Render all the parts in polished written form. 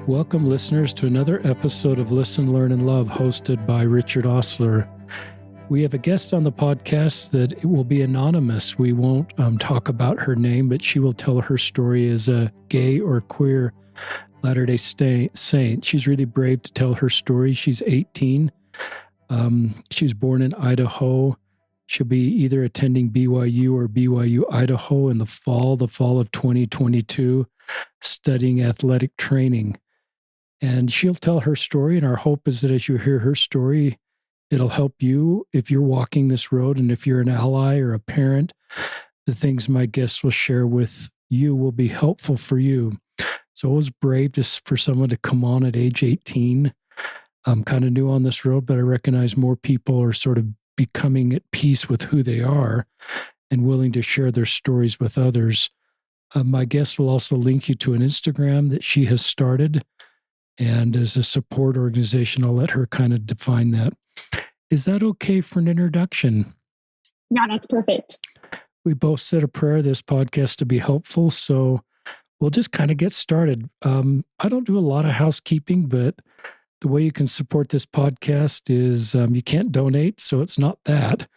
Welcome, listeners, to another episode of Listen, Learn, and Love, hosted by Richard Ostler. We have a guest on the podcast that it will be anonymous. We won't talk about her name, but she will tell her story as a gay or queer Latter-day Saint. She's really brave to tell her story. She's 18. She was born in Idaho. She'll be either attending BYU or BYU Idaho in the fall of 2022, studying athletic training. And she'll tell her story, and our hope is that as you hear her story, it'll help you if you're walking this road, and if you're an ally or a parent, the things my guests will share with you will be helpful for you. So it was brave for someone to come on at age 18. I'm kind of new on this road, but I recognize more people are sort of becoming at peace with who they are and willing to share their stories with others. My guest will also link you to an Instagram that she has started. And as a support organization, I'll let her kind of define that. Is that okay for an introduction? Yeah, that's perfect. We both said a prayer this podcast to be helpful, so we'll just kind of get started. I don't do a lot of housekeeping, but the way you can support this podcast is you can't donate, so it's not that.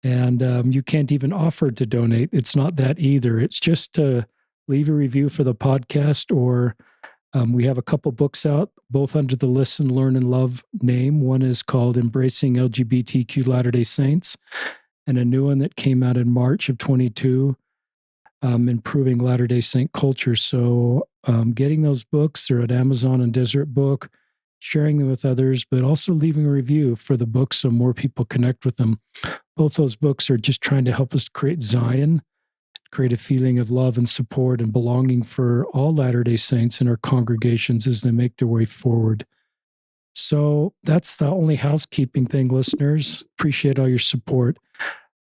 And you can't even offer to donate. It's not that either. It's just to leave a review for the podcast, or we have a couple books out, both under the Listen, Learn, and Love name. One is called Embracing LGBTQ Latter-day Saints, and a new one that came out in March of 22, Improving Latter-day Saint Culture. So getting those books are at Amazon and Deseret Book, sharing them with others, but also leaving a review for the books so more people connect with them. Both those books are just trying to help us create Zion, create a feeling of love and support and belonging for all Latter-day Saints in our congregations as they make their way forward. So that's the only housekeeping thing, listeners. Appreciate all your support.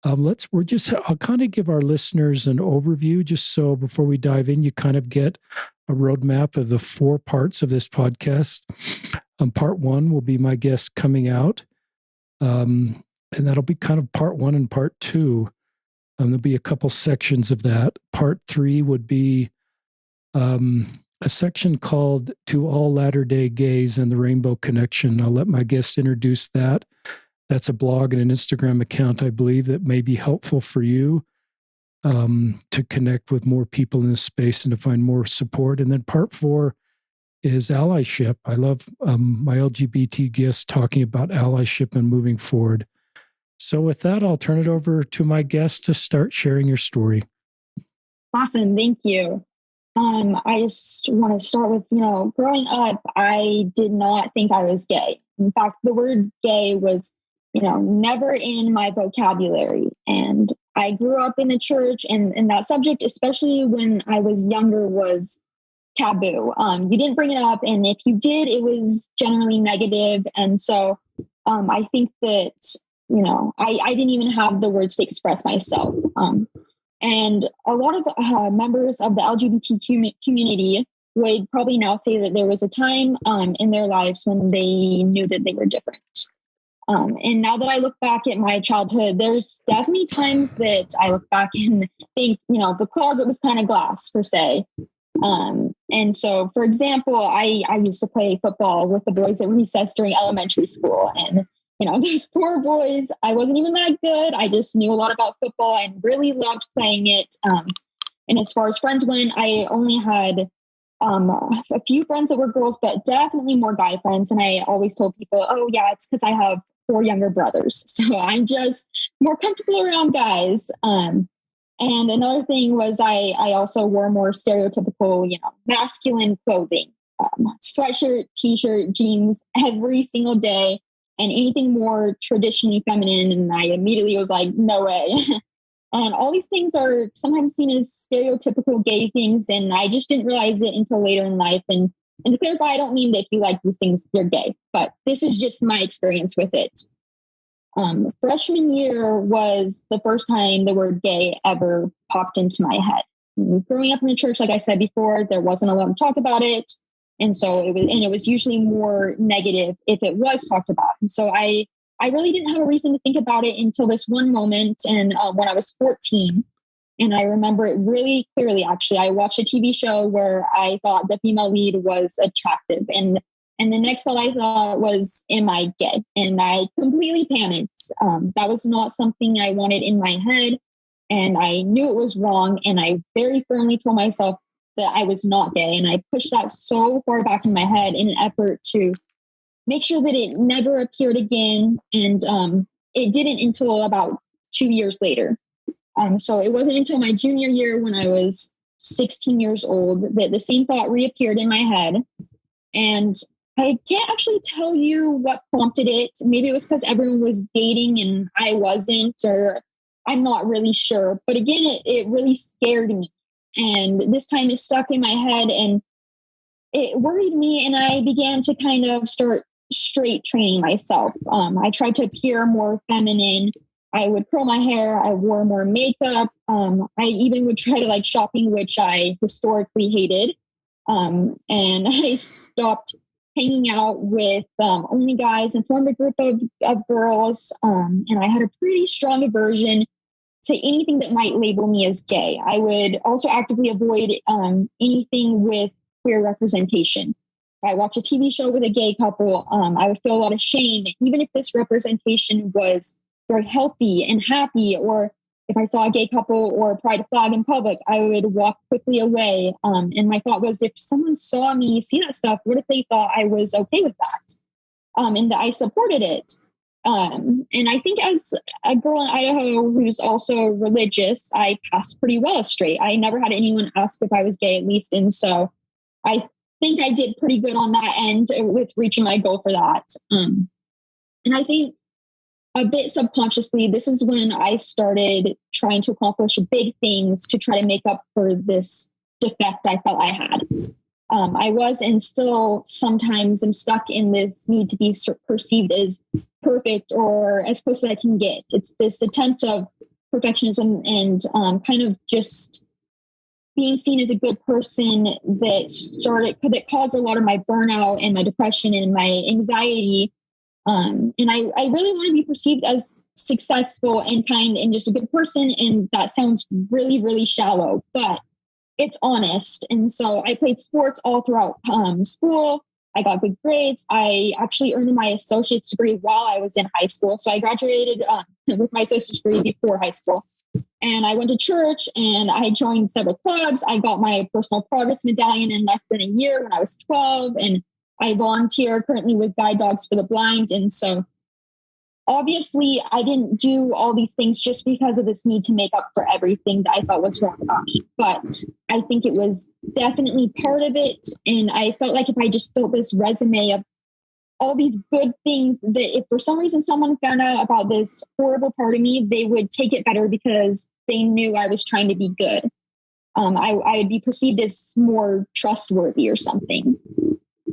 I'll kind of give our listeners an overview, just so before we dive in, you kind of get a roadmap of the 4 parts of this podcast. Part 1 will be my guest coming out, and that'll be kind of part 1 and part 2. There'll be a couple sections of that. Part 3 would be a section called To All Latter-day Gays and the Rainbow Connection. I'll let my guests introduce that. That's a blog and an Instagram account, I believe, that may be helpful for you to connect with more people in this space and to find more support. And then part 4 is allyship. I love my LGBT guests talking about allyship and moving forward. So with that, I'll turn it over to my guest to start sharing your story. Awesome. Thank you. I just want to start with, growing up, I did not think I was gay. In fact, the word gay was, never in my vocabulary. And I grew up in the church, and that subject, especially when I was younger, was taboo. You didn't bring it up. And if you did, it was generally negative. And so I think that I didn't even have the words to express myself. And a lot of members of the LGBT community would probably now say that there was a time in their lives when they knew that they were different. And now that I look back at my childhood, there's definitely times that I look back and think, the closet was kind of glass, per se. And so, for example, I used to play football with the boys at recess during elementary school, and those poor boys, I wasn't even that good. I just knew a lot about football and really loved playing it. And as far as friends went, I only had a few friends that were girls, but definitely more guy friends. And I always told people, oh, yeah, it's because I have 4 younger brothers. So I'm just more comfortable around guys. And another thing was I also wore more stereotypical, masculine clothing, sweatshirt, t-shirt, jeans every single day. And anything more traditionally feminine, and I immediately was like, no way. And all these things are sometimes seen as stereotypical gay things, and I just didn't realize it until later in life. And to clarify, I don't mean that if you like these things, you're gay, but this is just my experience with it. Freshman year was the first time the word gay ever popped into my head. And growing up in the church, like I said before, there wasn't a lot of talk about it. And so it was usually more negative if it was talked about. And so I really didn't have a reason to think about it until this one moment. And when I was 14, And I remember it really clearly, actually. I watched a TV show where I thought the female lead was attractive. And the next thought I thought was, am I gay? And I completely panicked. That was not something I wanted in my head. And I knew it was wrong. And I very firmly told myself that I was not gay. And I pushed that so far back in my head in an effort to make sure that it never appeared again. And it didn't until about 2 years later. So it wasn't until my junior year when I was 16 years old that the same thought reappeared in my head. And I can't actually tell you what prompted it. Maybe it was because everyone was dating and I wasn't, or I'm not really sure. But again, it really scared me. And this time it stuck in my head and it worried me. And I began to kind of start straight training myself. I tried to appear more feminine. I would curl my hair. I wore more makeup. I even would try to like shopping, which I historically hated. And I stopped hanging out with only guys and formed a group of girls. And I had a pretty strong aversion to anything that might label me as gay. I would also actively avoid anything with queer representation. If I watch a TV show with a gay couple, I would feel a lot of shame, even if this representation was very healthy and happy, or if I saw a gay couple or a pride flag in public, I would walk quickly away. And my thought was, if someone saw me see that stuff, what if they thought I was okay with that? And that I supported it. And I think as a girl in Idaho who's also religious, I passed pretty well as straight. I never had anyone ask if I was gay, at least. And so I think I did pretty good on that end with reaching my goal for that. And I think a bit subconsciously, this is when I started trying to accomplish big things to try to make up for this defect I felt I had. I was and still sometimes am stuck in this need to be perceived as perfect or as close as I can get. It's this attempt of perfectionism and kind of just being seen as a good person that caused a lot of my burnout and my depression and my anxiety. And I really want to be perceived as successful and kind and just a good person. And that sounds really, really shallow, but it's honest. And so I played sports all throughout school. I got good grades. I actually earned my associate's degree while I was in high school. So I graduated with my associate's degree before high school. And I went to church and I joined several clubs. I got my personal progress medallion in less than a year when I was 12. And I volunteer currently with Guide Dogs for the Blind. And so obviously I didn't do all these things just because of this need to make up for everything that I felt was wrong about me. But I think it was definitely part of it. And I felt like if I just built this resume of all these good things, that if for some reason someone found out about this horrible part of me, they would take it better because they knew I was trying to be good. I would be perceived as more trustworthy or something.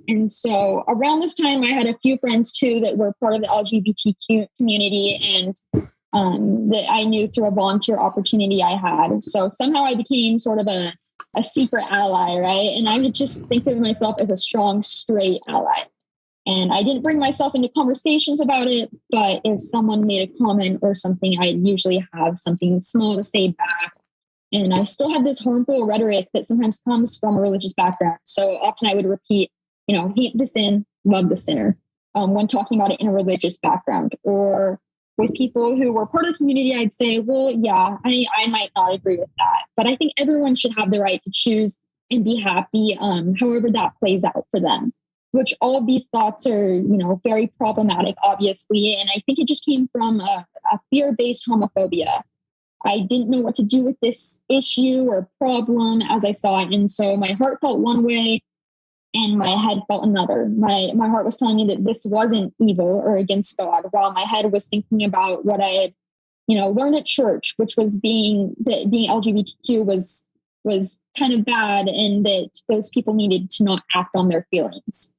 And so around this time, I had a few friends too that were part of the LGBTQ community and that I knew through a volunteer opportunity I had. So somehow I became sort of a secret ally, right? And I would just think of myself as a strong, straight ally. And I didn't bring myself into conversations about it, but if someone made a comment or something, I'd usually have something small to say back. And I still had this harmful rhetoric that sometimes comes from a religious background. So often I would repeat, hate the sin, love the sinner, when talking about it in a religious background. Or with people who were part of the community, I'd say, well, yeah, I might not agree with that, but I think everyone should have the right to choose and be happy, however that plays out for them, which all of these thoughts are, very problematic, obviously. And I think it just came from a fear-based homophobia. I didn't know what to do with this issue or problem as I saw it. And so my heart felt one way and my head felt another. My heart was telling me that this wasn't evil or against God, while my head was thinking about what I had, learned at church, which was being LGBTQ was kind of bad, and that those people needed to not act on their feelings.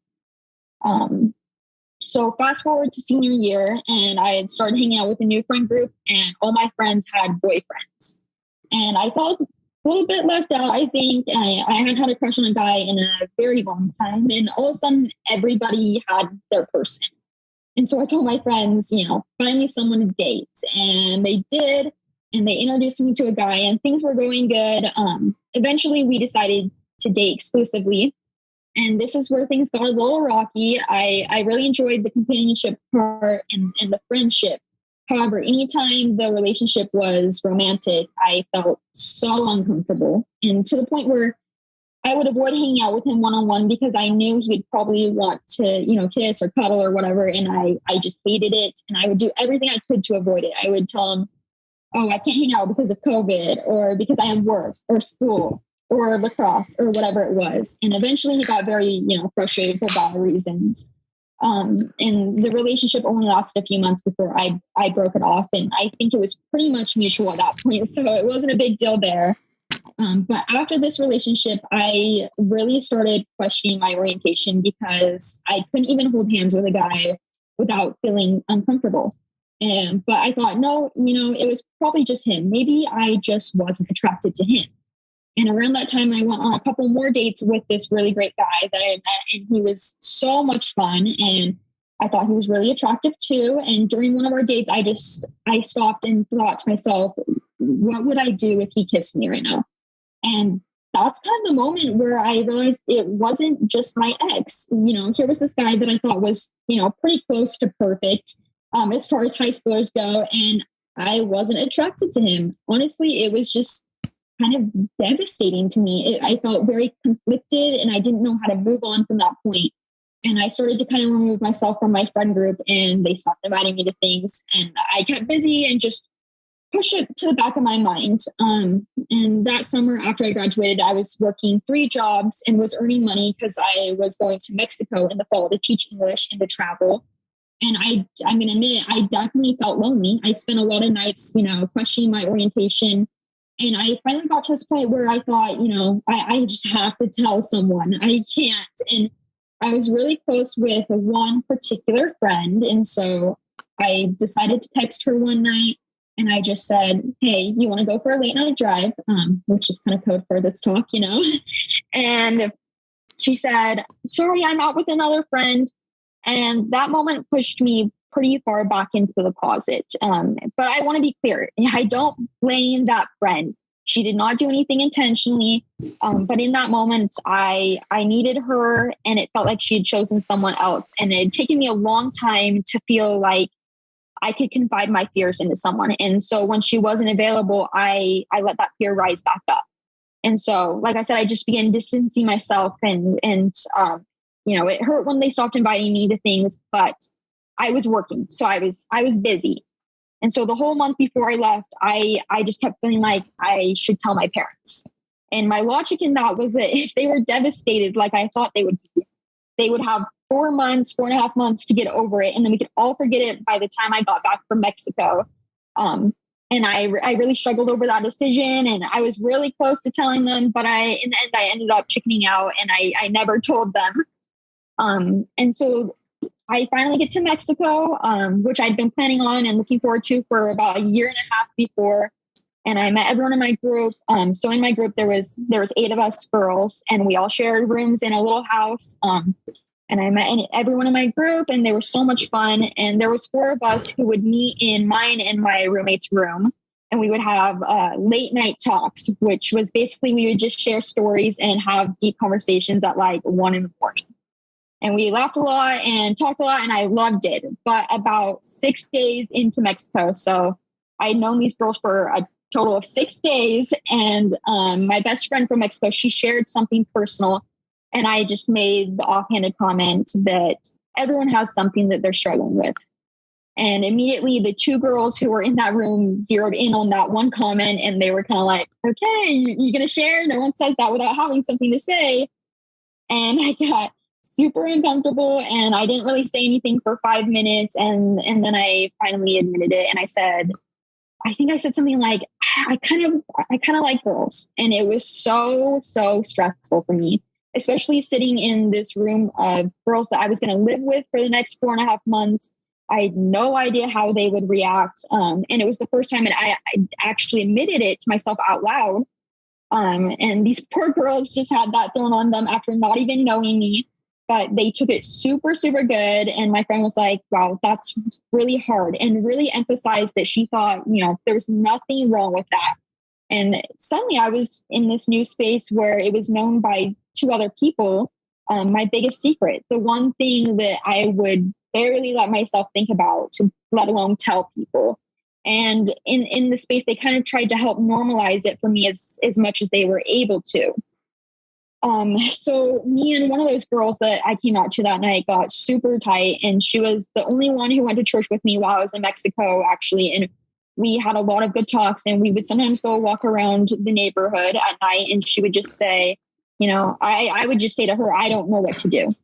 So fast forward to senior year, and I had started hanging out with a new friend group, and all my friends had boyfriends, and I felt a little bit left out. I think I hadn't had a crush on a guy in a very long time, and all of a sudden everybody had their person. And so I told my friends, find me someone to date, and they did. and they introduced me to a guy, and things were going good. Eventually we decided to date exclusively. And this is where things got a little rocky. I really enjoyed the companionship part and the friendship. However, anytime the relationship was romantic, I felt so uncomfortable, and to the point where I would avoid hanging out with him one-on-one because I knew he would probably want to, kiss or cuddle or whatever. And I just hated it. And I would do everything I could to avoid it. I would tell him, oh, I can't hang out because of COVID or because I have work or school or lacrosse or whatever it was. And eventually he got very, frustrated for valid reasons. And the relationship only lasted a few months before I broke it off. And I think it was pretty much mutual at that point. So it wasn't a big deal there. But after this relationship, I really started questioning my orientation because I couldn't even hold hands with a guy without feeling uncomfortable. But I thought, no, it was probably just him. Maybe I just wasn't attracted to him. And around that time, I went on a couple more dates with this really great guy that I met, and he was so much fun. And I thought he was really attractive too. And during one of our dates, I stopped and thought to myself, what would I do if he kissed me right now? And that's kind of the moment where I realized it wasn't just my ex. Here was this guy that I thought was, pretty close to perfect as far as high schoolers go. And I wasn't attracted to him. Honestly, it was just kind of devastating to me. I felt very conflicted and I didn't know how to move on from that point. And I started to kind of remove myself from my friend group, and they stopped inviting me to things. And I kept busy and just pushed it to the back of my mind. And that summer after I graduated, I was working 3 jobs and was earning money because I was going to Mexico in the fall to teach English and to travel. And I'm going to admit, I definitely felt lonely. I spent a lot of nights, questioning my orientation. And I finally got to this point where I thought, I just have to tell someone. I can't. And I was really close with one particular friend. And so I decided to text her one night. And I just said, hey, you want to go for a late night drive? Which is kind of code for let's talk, And she said, sorry, I'm out with another friend. And that moment pushed me pretty far back into the closet. But I want to be clear. I don't blame that friend. She did not do anything intentionally. But in that moment, I needed her, and it felt like she had chosen someone else. And it had taken me a long time to feel like I could confide my fears into someone. And so when she wasn't available, I let that fear rise back up. And so, like I said, I just began distancing myself and it hurt when they stopped inviting me to things, but I was working. So I was busy. And so the whole month before I left, I just kept feeling like I should tell my parents. And my logic in that was that if they were devastated, like I thought they would be, they would have 4.5 months to get over it. And then we could all forget it by the time I got back from Mexico. And I really struggled over that decision, and I was really close to telling them, but in the end, I ended up chickening out, and I never told them. And so I finally get to Mexico, which I'd been planning on and looking forward to for about 1.5 years before. And I met everyone in my group. So in my group, there was 8 of us girls, and we all shared rooms in a little house. And I met everyone in my group, and they were so much fun. And there was 4 of us who would meet in mine and my roommate's room. And we would have late night talks, which was basically we would just share stories and have deep conversations at like 1 in the morning. And we laughed a lot and talked a lot, and I loved it. But about 6 days into Mexico, so I'd known these girls for a total of 6 days. And my best friend from Mexico, she shared something personal. And I just made the offhanded comment that everyone has something that they're struggling with. And immediately the 2 girls who were in that room zeroed in on that one comment. And they were kind of like, okay, you going to share? No one says that without having something to say. And I got super uncomfortable, and I didn't really say anything for 5 minutes. And then I finally admitted it. And I think I said something like, I kind of like girls. And it was so stressful for me, especially sitting in this room of girls that I was going to live with for the next 4.5 months. I had no idea how they would react. And it was the first time that I actually admitted it to myself out loud. And these poor girls just had that thrown on them after not even knowing me. but they took it super, super good. And my friend was like, wow, that's really hard, and really emphasized that she thought, there was nothing wrong with that. And suddenly I was in this new space where it was known by two other people. My biggest secret, the one thing that I would barely let myself think about, let alone tell people. And in the space, they kind of tried to help normalize it for me as much as they were able to. So me and one of those girls that I came out to that night got super tight, and she was the only one who went to church with me while I was in Mexico, actually. And we had a lot of good talks, and we would sometimes go walk around the neighborhood at night, and she would just say, I would just say to her, I don't know what to do.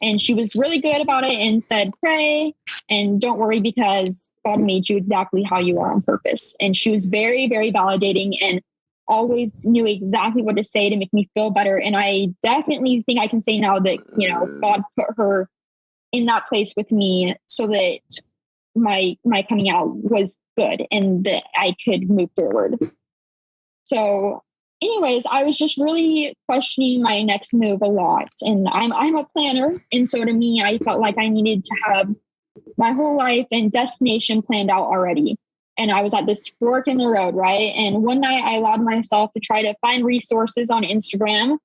And she was really good about it and said, pray and don't worry, because God made you exactly how you are on purpose. And she was very, very validating and always knew exactly what to say to make me feel better. And I definitely think I can say now that, God put her in that place with me so that my coming out was good and that I could move forward. So anyways, I was just really questioning my next move a lot. And I'm a planner. And so to me, I felt like I needed to have my whole life and destination planned out already. And I was at this fork in the road, right? And one night I allowed myself to try to find resources on Instagram.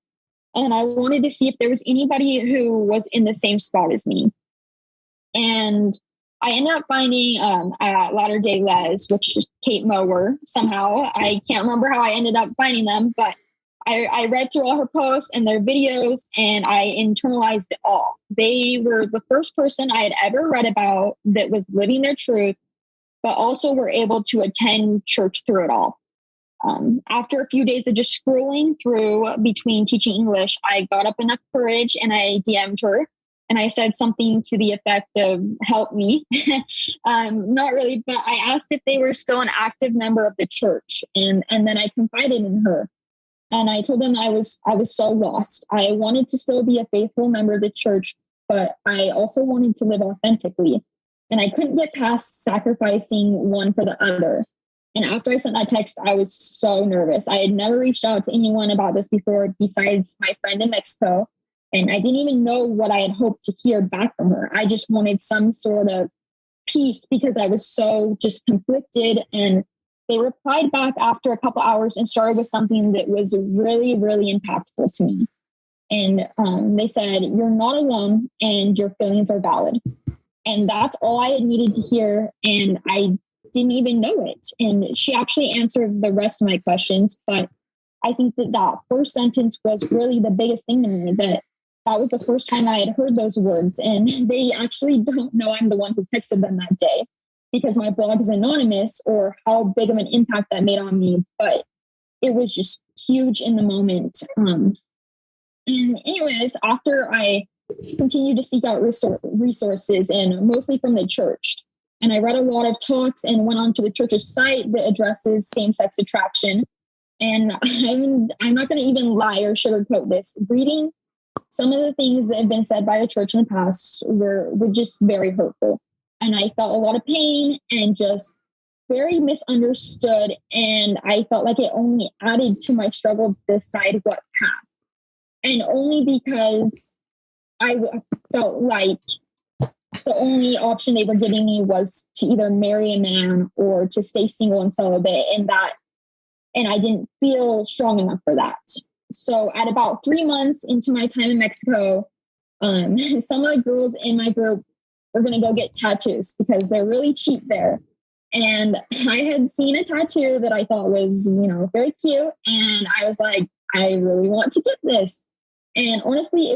And I wanted to see if there was anybody who was in the same spot as me. And I ended up finding at Latter Day Les, which is Kate Mower. Somehow, I can't remember how I ended up finding them, but I read through all her posts and their videos, and I internalized it all. They were the first person I had ever read about that was living their truth, but also were able to attend church through it all. After a few days of just scrolling through between teaching English, I got up enough courage and I DM'd her. And I said something to the effect of help me. Not really, but I asked if they were still an active member of the church. And then I confided in her. And I told them I was so lost. I wanted to still be a faithful member of the church, but I also wanted to live authentically. And I couldn't get past sacrificing one for the other. And after I sent that text, I was so nervous. I had never reached out to anyone about this before besides my friend in Mexico. And I didn't even know what I had hoped to hear back from her. I just wanted some sort of peace because I was so just conflicted. And they replied back after a couple hours and started with something that was really, really impactful to me. And they said, you're not alone and your feelings are valid. And that's all I had needed to hear. And I didn't even know it. And she actually answered the rest of my questions. But I think that first sentence was really the biggest thing to me, that was the first time I had heard those words. And they actually don't know I'm the one who texted them that day because my blog is anonymous or how big of an impact that made on me. But it was just huge in the moment. And anyways, after I continued to seek out resources and mostly from the church, and I read a lot of talks and went onto the church's site that addresses same-sex attraction. And I'm not going to even lie or sugarcoat this. Reading some of the things that have been said by the church in the past were just very hurtful. And I felt a lot of pain and just very misunderstood. And I felt like it only added to my struggle to decide what path. And only because I felt like the only option they were giving me was to either marry a man or to stay single and celibate. And I didn't feel strong enough for that. So at about 3 months into my time in Mexico, some of the girls in my group were going to go get tattoos because they're really cheap there. And I had seen a tattoo that I thought was, very cute. And I was like, I really want to get this. And honestly,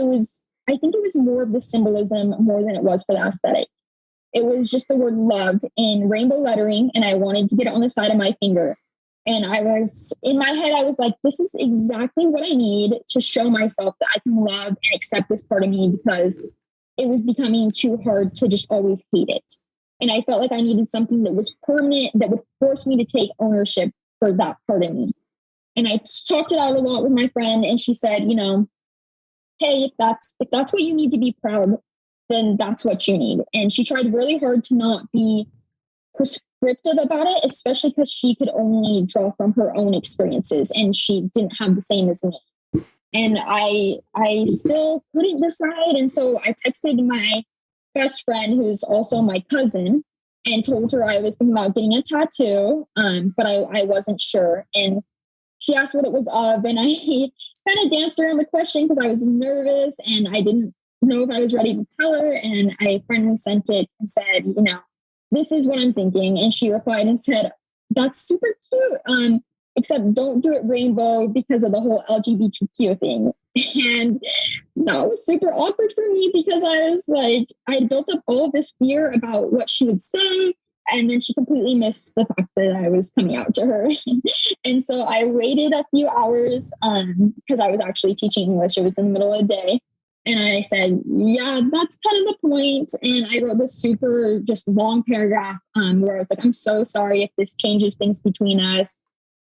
I think it was more of the symbolism more than it was for the aesthetic. It was just the word love in rainbow lettering. And I wanted to get it on the side of my finger. And in my head, I was like, this is exactly what I need to show myself that I can love and accept this part of me, because it was becoming too hard to just always hate it. And I felt like I needed something that was permanent, that would force me to take ownership for that part of me. And I talked it out a lot with my friend, and she said, hey, if that's what you need to be proud, then that's what you need. And she tried really hard to not be prescriptive about it, especially because she could only draw from her own experiences and she didn't have the same as me. And I still couldn't decide. And so I texted my best friend, who's also my cousin, and told her I was thinking about getting a tattoo, but I wasn't sure. And she asked what it was of, and I kind of danced around the question because I was nervous and I didn't know if I was ready to tell her. And I finally sent it and said, this is what I'm thinking. And she replied and said, that's super cute. Except don't do it rainbow because of the whole LGBTQ thing. And that was super awkward for me because I was like, I built up all of this fear about what she would say. And then she completely missed the fact that I was coming out to her. And so I waited a few hours because I was actually teaching English. It was in the middle of the day. And I said, yeah, that's kind of the point. And I wrote this super just long paragraph where I was like, I'm so sorry if this changes things between us.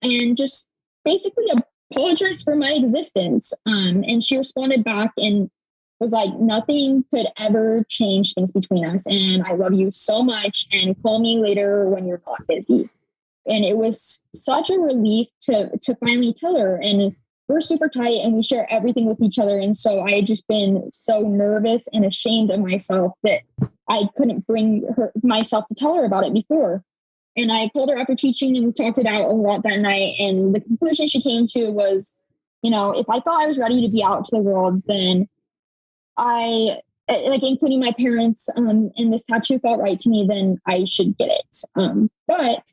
And just basically apologized for my existence. And she responded back and was like, nothing could ever change things between us. And I love you so much. And call me later when you're not busy. And it was such a relief to finally tell her. And we're super tight and we share everything with each other. And so I had just been so nervous and ashamed of myself that I couldn't bring myself to tell her about it before. And I called her after teaching and we talked it out a lot that night. And the conclusion she came to was, if I thought I was ready to be out to the world, then including my parents, and this tattoo felt right to me, then I should get it. But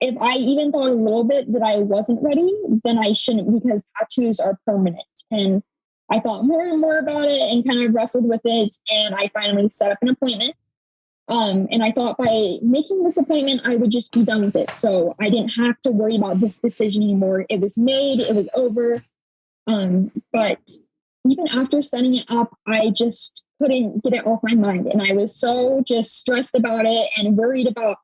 if I even thought a little bit that I wasn't ready, then I shouldn't, because tattoos are permanent. And I thought more and more about it and kind of wrestled with it. And I finally set up an appointment. And I thought by making this appointment, I would just be done with it. So I didn't have to worry about this decision anymore. It was made, it was over. But even after setting it up, I just couldn't get it off my mind. And I was so just stressed about it and worried about,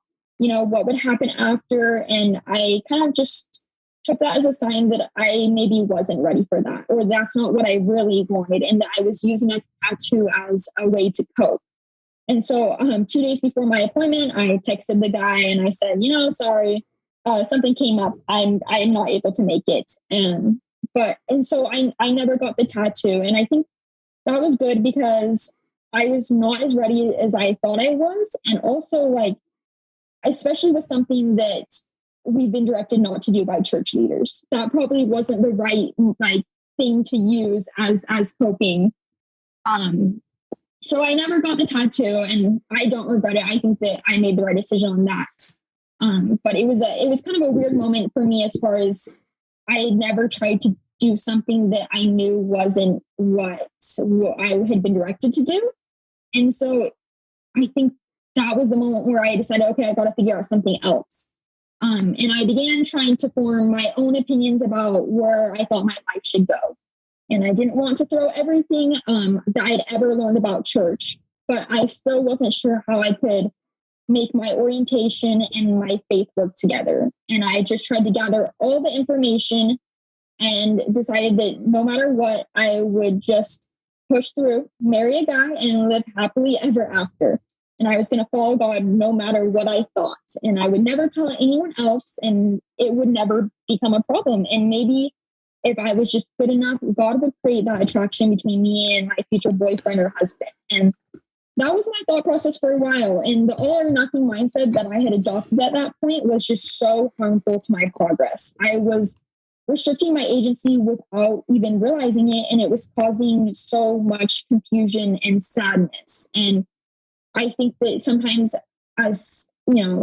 what would happen after. And I kind of just took that as a sign that I maybe wasn't ready for that, or that's not what I really wanted. And that I was using a tattoo as a way to cope. And so 2 days before my appointment, I texted the guy and I said, sorry, something came up. I'm not able to make it. And so I never got the tattoo. And I think that was good because I was not as ready as I thought I was. And also, especially with something that we've been directed not to do by church leaders, that probably wasn't the right thing to use as coping. So I never got the tattoo and I don't regret it. I think that I made the right decision on that. But it was kind of a weird moment for me, as far as I had never tried to do something that I knew wasn't what I had been directed to do. And so I think that was the moment where I decided, okay, I got to figure out something else. And I began trying to form my own opinions about where I thought my life should go. And I didn't want to throw everything that I'd ever learned about church, but I still wasn't sure how I could make my orientation and my faith work together. And I just tried to gather all the information and decided that no matter what, I would just push through, marry a guy, and live happily ever after. And I was going to follow God no matter what I thought. And I would never tell anyone else, and it would never become a problem. And maybe if I was just good enough, God would create that attraction between me and my future boyfriend or husband. And that was my thought process for a while. And the all or nothing mindset that I had adopted at that point was just so harmful to my progress. I was restricting my agency without even realizing it. And it was causing so much confusion and sadness. And I think that sometimes as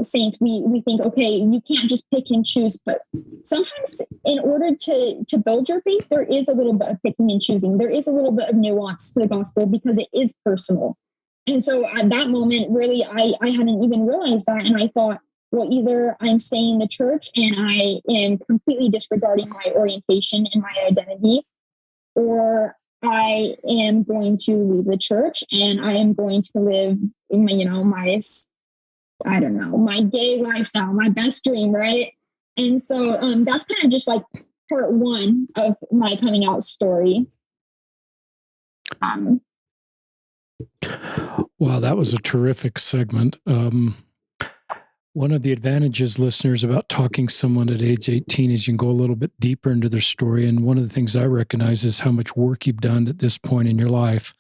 saints, we think, okay, you can't just pick and choose, but sometimes in order to build your faith, there is a little bit of picking and choosing. There is a little bit of nuance to the gospel because it is personal. And so at that moment, really, I hadn't even realized that. And I thought, well, either I'm staying in the church and I am completely disregarding my orientation and my identity, or I am going to leave the church and I am going to live in my gay lifestyle, my best dream, right? And so that's kind of just like part one of my coming out story. Wow, that was a terrific segment. one of the advantages, listeners, about talking someone at age 18 is you can go a little bit deeper into their story. And one of the things I recognize is how much work you've done at this point in your life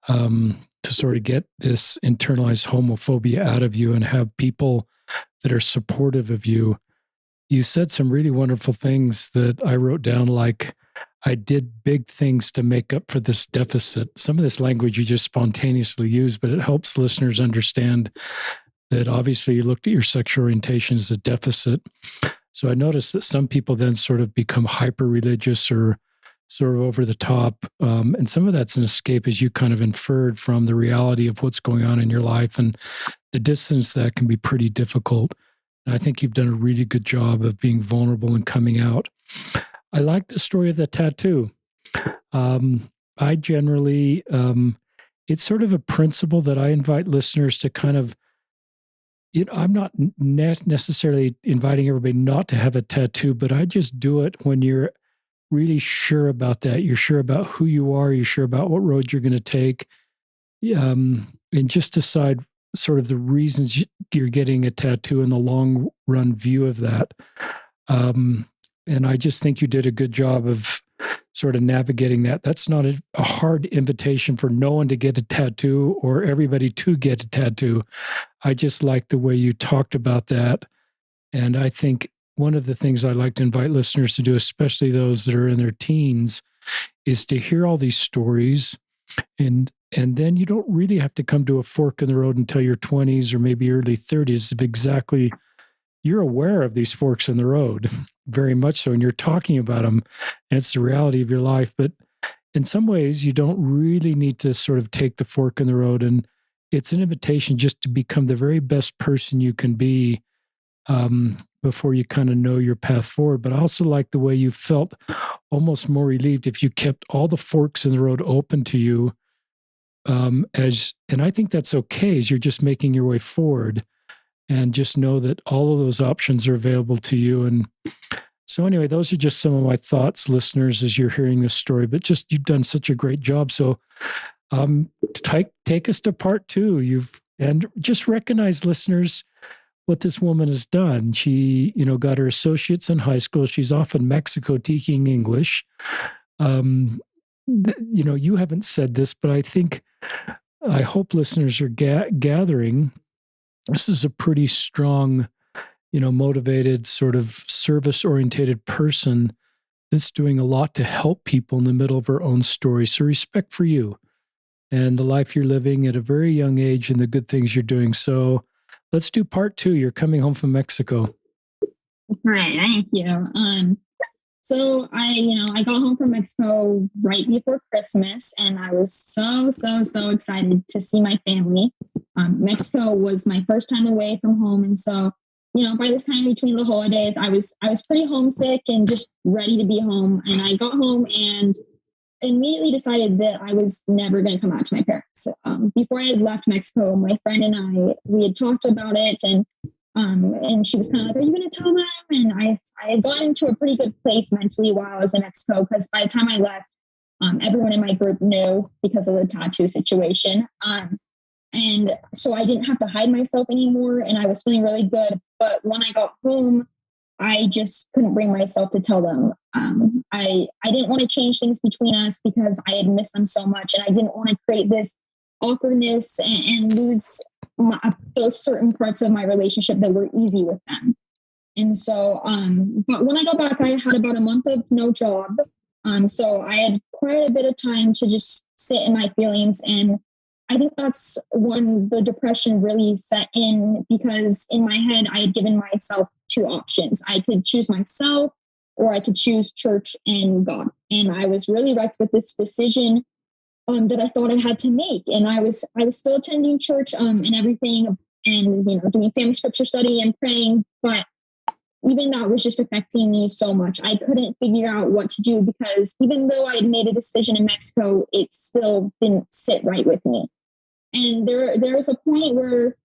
to sort of get this internalized homophobia out of you and have people that are supportive of you. You said some really wonderful things that I wrote down, like, I did big things to make up for this deficit. Some of this language you just spontaneously use, but it helps listeners understand that obviously you looked at your sexual orientation as a deficit. So I noticed that some people then sort of become hyper-religious or sort of over the top. And some of that's an escape, as you kind of inferred from the reality of what's going on in your life. And the distance that can be pretty difficult. And I think you've done a really good job of being vulnerable and coming out. I like the story of the tattoo. I generally, it's sort of a principle that I invite listeners to kind of, I'm not necessarily inviting everybody not to have a tattoo, but I just do it when you're really sure about that. You're sure about who you are. You're sure about what road you're going to take. And just decide sort of the reasons you're getting a tattoo and the long run view of that. And I just think you did a good job of sort of navigating that. That's not a hard invitation for no one to get a tattoo or everybody to get a tattoo. I just like the way you talked about that. And I think one of the things I like to invite listeners to do, especially those that are in their teens, is to hear all these stories. And then you don't really have to come to a fork in the road until your 20s or maybe early 30s of exactly, you're aware of these forks in the road, very much so, and you're talking about them, and it's the reality of your life. But in some ways, you don't really need to sort of take the fork in the road, and it's an invitation just to become the very best person you can be before you kind of know your path forward. But I also like the way you felt almost more relieved if you kept all the forks in the road open to you, and I think that's okay, as you're just making your way forward. And just know that all of those options are available to you. And so anyway, those are just some of my thoughts, listeners, as you're hearing this story. But just, you've done such a great job. So take us to part two. And just recognize, listeners, what this woman has done. She, got her associates in high school. She's off in Mexico teaching English. You haven't said this, but I hope listeners are gathering. This is a pretty strong, motivated, sort of service-oriented person that's doing a lot to help people in the middle of her own story. So respect for you and the life you're living at a very young age and the good things you're doing. So let's do part two. You're coming home from Mexico. Right. Thank you. So I got home from Mexico right before Christmas, and I was so excited to see my family. Mexico was my first time away from home. And so, by this time between the holidays, I was pretty homesick and just ready to be home. And I got home and immediately decided that I was never going to come out to my parents. Before I had left Mexico, my friend and we had talked about it, and she was kind of like, "Are you going to tell them?" And I had gotten into a pretty good place mentally while I was in Mexico, because by the time I left, everyone in my group knew because of the tattoo situation. And so I didn't have to hide myself anymore, and I was feeling really good. But when I got home, I just couldn't bring myself to tell them. I didn't want to change things between us because I had missed them so much, and I didn't want to create this awkwardness and lose those certain parts of my relationship that were easy with them. And so, but when I got back, I had about a month of no job. So I had quite a bit of time to just sit in my feelings. And I think that's when the depression really set in, because in my head, I had given myself two options. I could choose myself, or I could choose church and God. And I was really wrecked with this decision that I thought I had to make. And I was still attending church and everything, and doing family scripture study and praying, but even that was just affecting me so much. I couldn't figure out what to do, because even though I had made a decision in Mexico, it still didn't sit right with me. And there was a point where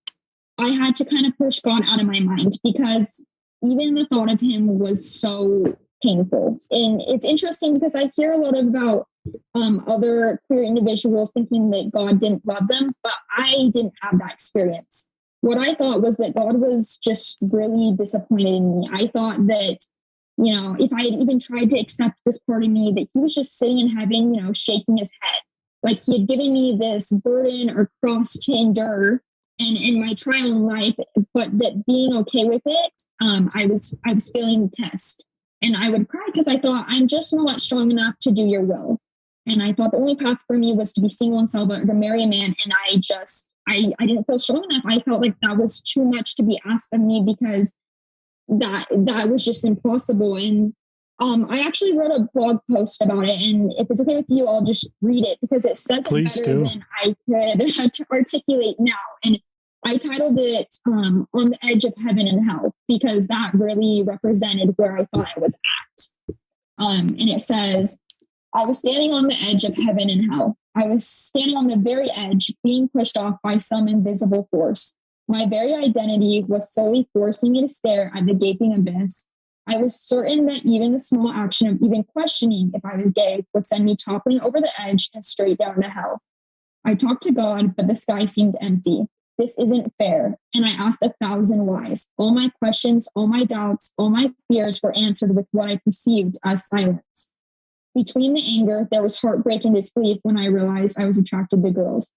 I had to kind of push God out of my mind, because even the thought of him was so painful. And it's interesting because I hear a lot about other queer individuals thinking that God didn't love them, but I didn't have that experience. what I thought was that God was just really disappointed in me. I thought that, if I had even tried to accept this part of me, that he was just sitting in heaven, shaking his head. Like he had given me this burden or cross to endure and in my trial in life, but that being okay with it, I was failing the test. And I would cry because I thought, I'm just not strong enough to do your will. And I thought the only path for me was to be single and celibate, to marry a man. And I didn't feel strong enough. I felt like that was too much to be asked of me, because that was just impossible. And I actually wrote a blog post about it. And if it's okay with you, I'll just read it, because it says Please it better than I could articulate now. And I titled it On the Edge of Heaven and Hell, because that really represented where I thought I was at. And it says, I was standing on the edge of heaven and hell. I was standing on the very edge, being pushed off by some invisible force. My very identity was slowly forcing me to stare at the gaping abyss. I was certain that even the small action of even questioning if I was gay would send me toppling over the edge and straight down to hell. I talked to God, but the sky seemed empty. This isn't fair. And I asked 1,000 whys. All my questions, all my doubts, all my fears were answered with what I perceived as silence. Between the anger, there was heartbreak and disbelief when I realized I was attracted to girls.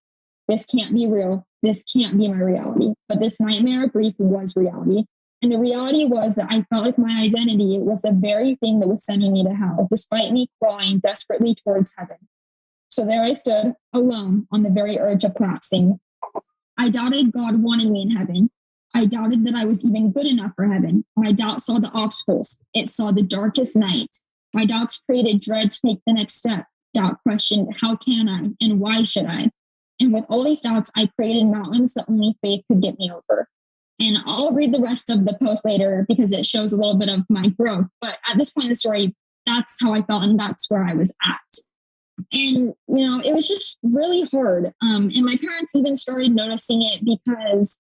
This can't be real. This can't be my reality. But this nightmare of grief was reality. And the reality was that I felt like my identity was the very thing that was sending me to hell, despite me crawling desperately towards heaven. So there I stood, alone, on the very edge of collapsing. I doubted God wanted me in heaven. I doubted that I was even good enough for heaven. My doubt saw the obstacles. It saw the darkest night. My doubts created dread to take the next step. Doubt questioned, how can I and why should I? And with all these doubts, I created mountains that only faith could get me over. And I'll read the rest of the post later, because it shows a little bit of my growth. But at this point in the story, that's how I felt, and that's where I was at. And, it was just really hard. And my parents even started noticing it, because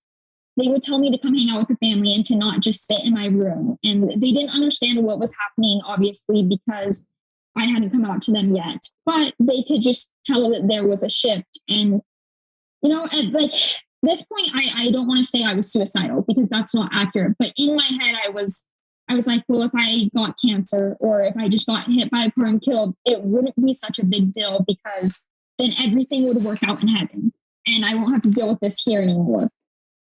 they would tell me to come hang out with the family and to not just sit in my room. And they didn't understand what was happening, obviously, because I hadn't come out to them yet. But they could just tell that there was a shift. And, at this point, I don't want to say I was suicidal, because that's not accurate. But in my head, I was like, well, if I got cancer or if I just got hit by a car and killed, it wouldn't be such a big deal, because then everything would work out in heaven and I won't have to deal with this here anymore.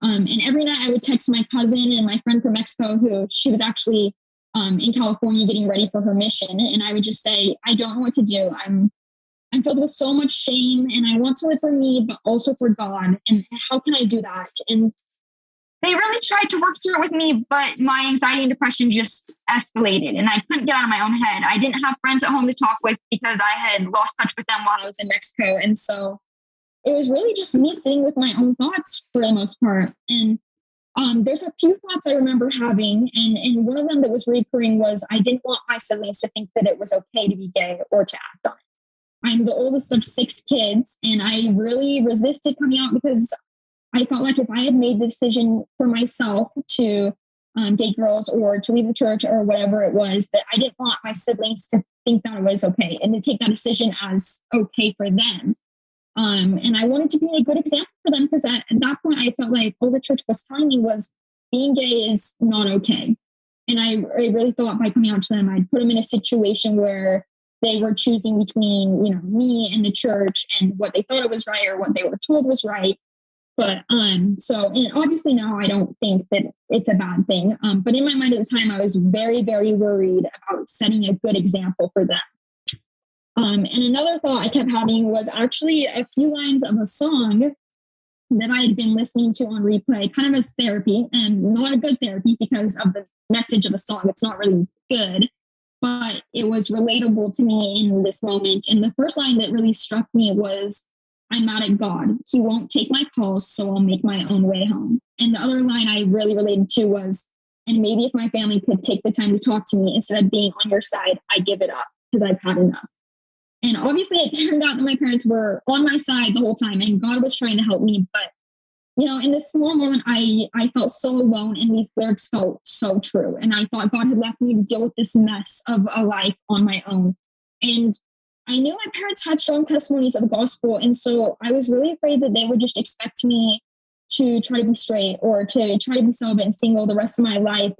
And every night I would text my cousin and my friend from Mexico, who she was actually in California getting ready for her mission. And I would just say, I don't know what to do. I'm filled with so much shame, and I want to live for me, but also for God. And how can I do that? And they really tried to work through it with me, but my anxiety and depression just escalated, and I couldn't get out of my own head. I didn't have friends at home to talk with, because I had lost touch with them while I was in Mexico. And so it was really just me sitting with my own thoughts for the most part. And there's a few thoughts I remember having. And one of them that was recurring was, I didn't want my siblings to think that it was okay to be gay or to act on it. I'm the oldest of 6 kids, and I really resisted coming out, because I felt like if I had made the decision for myself to date girls or to leave the church or whatever it was, that I didn't want my siblings to think that it was okay and to take that decision as okay for them. And I wanted to be a good example for them, because at that point I felt like all the church was telling me was being gay is not okay. And I really thought by coming out to them, I'd put them in a situation where they were choosing between, me and the church and what they thought it was right or what they were told was right. But and obviously now I don't think that it's a bad thing. But in my mind at the time, I was very, very worried about setting a good example for them. And another thought I kept having was actually a few lines of a song that I had been listening to on replay, kind of as therapy, and not a good therapy because of the message of the song. It's not really good, but it was relatable to me in this moment. And the first line that really struck me was, I'm mad at God. He won't take my calls, so I'll make my own way home. And the other line I really related to was, and maybe if my family could take the time to talk to me instead of being on your side, I give it up because I've had enough. And obviously it turned out that my parents were on my side the whole time and God was trying to help me. But, in this small moment, I felt so alone and these lyrics felt so true. And I thought God had left me to deal with this mess of a life on my own. And I knew my parents had strong testimonies of the gospel. And so I was really afraid that they would just expect me to try to be straight or to try to be celibate and single the rest of my life.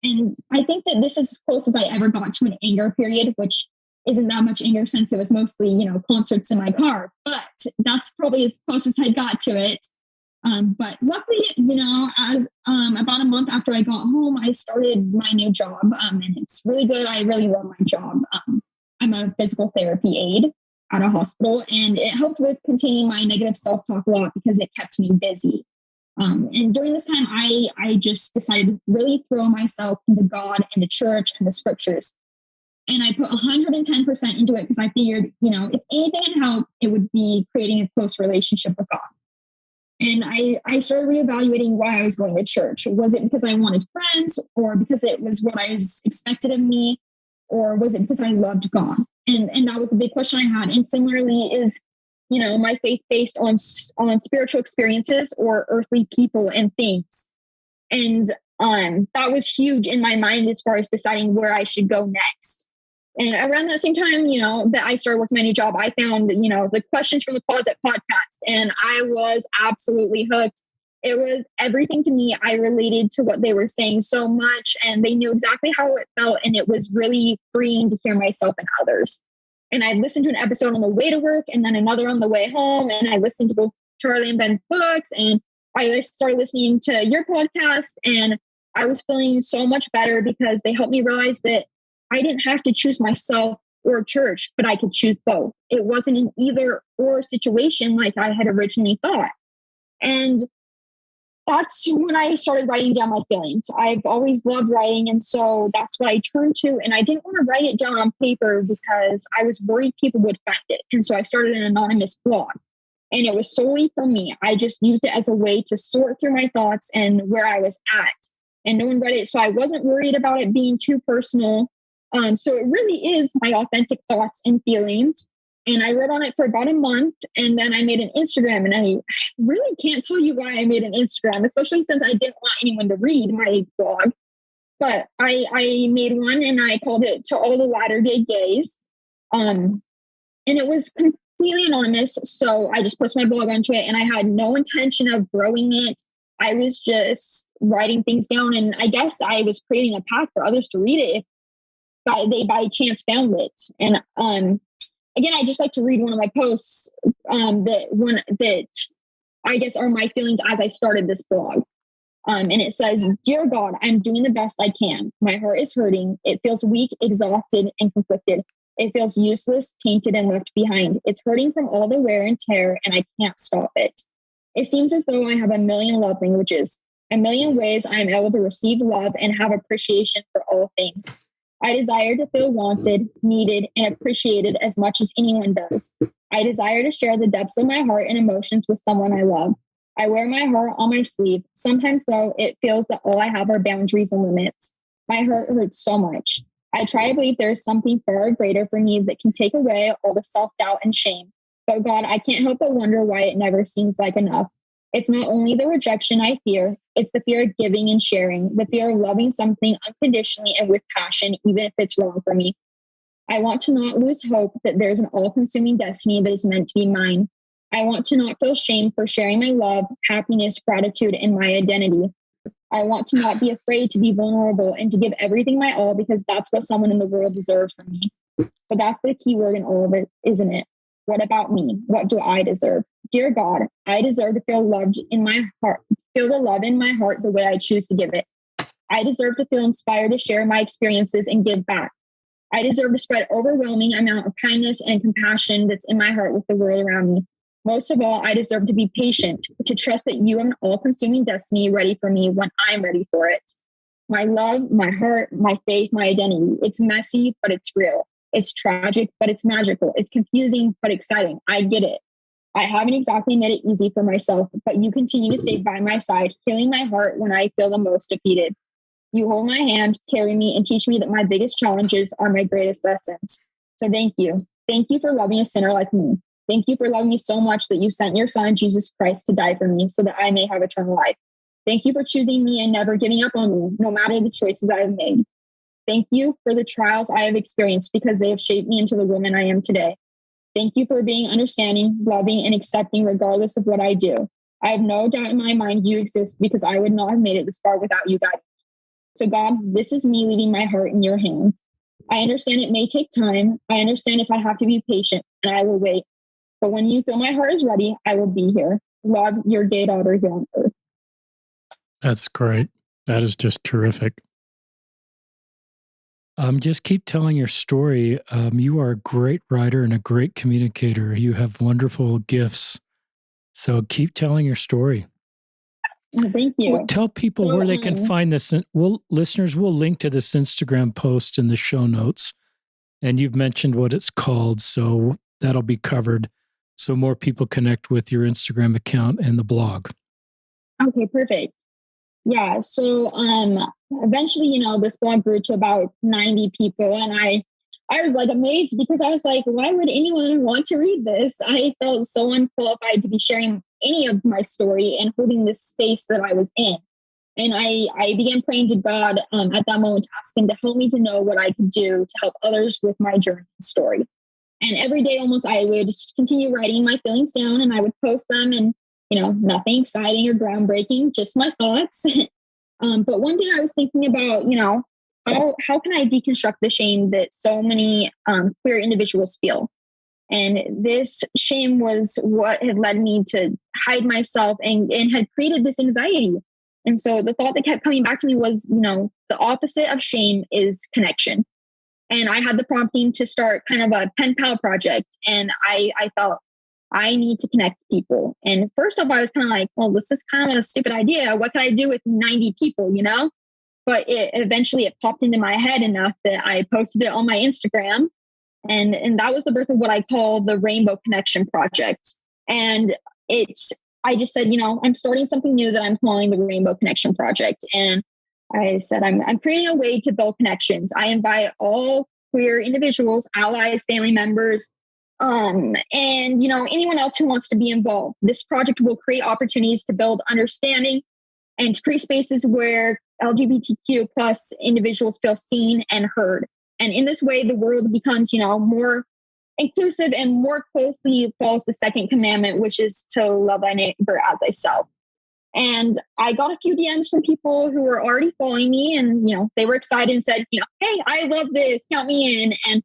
And I think that this is as close as I ever got to an anger period, which isn't that much anger since it was mostly, concerts in my car, but that's probably as close as I got to it. But luckily, as about a month after I got home, I started my new job, and it's really good. I really love my job. I'm a physical therapy aide at a hospital, and it helped with containing my negative self-talk a lot because it kept me busy. And during this time, I just decided to really throw myself into God and the church and the scriptures. And I put 110% into it because I figured, if anything can help, it would be creating a close relationship with God. And I started reevaluating why I was going to church. Was it because I wanted friends, or because it was what I was expected of me, or was it because I loved God? And that was the big question I had. And similarly is, my faith based on spiritual experiences or earthly people and things. And that was huge in my mind as far as deciding where I should go next. And around that same time, that I started working my new job, I found, the Questions from the Closet podcast, and I was absolutely hooked. It was everything to me. I related to what they were saying so much, and they knew exactly how it felt. And it was really freeing to hear myself and others. And I listened to an episode on the way to work and then another on the way home. And I listened to both Charlie and Ben's books, and I started listening to your podcast, and I was feeling so much better because they helped me realize that I didn't have to choose myself or church, but I could choose both. It wasn't an either or situation like I had originally thought. And that's when I started writing down my feelings. I've always loved writing, and so that's what I turned to. And I didn't want to write it down on paper because I was worried people would find it. And so I started an anonymous blog, and it was solely for me. I just used it as a way to sort through my thoughts and where I was at. And no one read it, so I wasn't worried about it being too personal. So it really is my authentic thoughts and feelings. And I wrote on it for about a month, and then I made an Instagram, and I really can't tell you why I made an Instagram, especially since I didn't want anyone to read my blog. But I made one, and I called it To All the Latter-day Gays. And it was completely anonymous. So I just posted my blog onto it, and I had no intention of growing it. I was just writing things down, and I guess I was creating a path for others to read it if they by chance found it. And again, I just like to read one of my posts that I guess are my feelings as I started this blog. And it says, "Dear God, I'm doing the best I can. My heart is hurting. It feels weak, exhausted, and conflicted. It feels useless, tainted, and left behind. It's hurting from all the wear and tear, and I can't stop it. It seems as though I have a million love languages, a million ways I am able to receive love and have appreciation for all things. I desire to feel wanted, needed, and appreciated as much as anyone does. I desire to share the depths of my heart and emotions with someone I love. I wear my heart on my sleeve. Sometimes, though, it feels that all I have are boundaries and limits. My heart hurts so much. I try to believe there is something far greater for me that can take away all the self-doubt and shame. But God, I can't help but wonder why it never seems like enough. It's not only the rejection I fear, it's the fear of giving and sharing, the fear of loving something unconditionally and with passion, even if it's wrong for me. I want to not lose hope that there's an all-consuming destiny that is meant to be mine. I want to not feel shame for sharing my love, happiness, gratitude, and my identity. I want to not be afraid to be vulnerable and to give everything my all because that's what someone in the world deserves from me. But that's the key word in all of it, isn't it? What about me? What do I deserve? Dear God, I deserve to feel loved in my heart, feel the love in my heart the way I choose to give it. I deserve to feel inspired to share my experiences and give back. I deserve to spread overwhelming amount of kindness and compassion that's in my heart with the world around me. Most of all, I deserve to be patient, to trust that you have an all-consuming destiny ready for me when I'm ready for it. My love, my heart, my faith, my identity. It's messy, but it's real. It's tragic, but it's magical. It's confusing, but exciting. I get it. I haven't exactly made it easy for myself, but you continue to stay by my side, healing my heart when I feel the most defeated. You hold my hand, carry me, and teach me that my biggest challenges are my greatest lessons. So thank you. Thank you for loving a sinner like me. Thank you for loving me so much that you sent your son, Jesus Christ, to die for me so that I may have eternal life. Thank you for choosing me and never giving up on me, no matter the choices I have made. Thank you for the trials I have experienced because they have shaped me into the woman I am today. Thank you for being understanding, loving, and accepting regardless of what I do. I have no doubt in my mind you exist because I would not have made it this far without you guys. So God, this is me leaving my heart in your hands. I understand it may take time. I understand if I have to be patient, and I will wait. But when you feel my heart is ready, I will be here. Love, your gay daughter here on earth. That's great. That is just terrific. Just keep telling your story. You are a great writer and a great communicator. You have wonderful gifts. So keep telling your story. Thank you. Well, tell people where they can find this. Listeners, we'll link to this Instagram post in the show notes. And you've mentioned what it's called, so that'll be covered so more people connect with your Instagram account and the blog. Okay, perfect. Yeah. So eventually, this blog grew to about 90 people. And I was like amazed because I was like, why would anyone want to read this? I felt so unqualified to be sharing any of my story and holding this space that I was in. And I began praying to God at that moment, asking to help me to know what I could do to help others with my journey and story. And every day almost I would just continue writing my feelings down and I would post them, and nothing exciting or groundbreaking, just my thoughts. But one day I was thinking about, how can I deconstruct the shame that so many queer individuals feel? And this shame was what had led me to hide myself and had created this anxiety. And so the thought that kept coming back to me was, the opposite of shame is connection. And I had the prompting to start kind of a pen pal project. And I felt I need to connect people. And first off, I was kind of like, well, this is kind of a stupid idea. What can I do with 90 people, But eventually it popped into my head enough that I posted it on my Instagram. And that was the birth of what I call the Rainbow Connection Project. And I just said, I'm starting something new that I'm calling the Rainbow Connection Project. And I said, I'm creating a way to build connections. I invite all queer individuals, allies, family members, and anyone else who wants to be involved. This project will create opportunities to build understanding and to create spaces where LGBTQ plus individuals feel seen and heard. And in this way, the world becomes, more inclusive and more closely follows the second commandment, which is to love thy neighbor as thyself. And I got a few DMs from people who were already following me, and they were excited and said, hey, I love this, count me in. And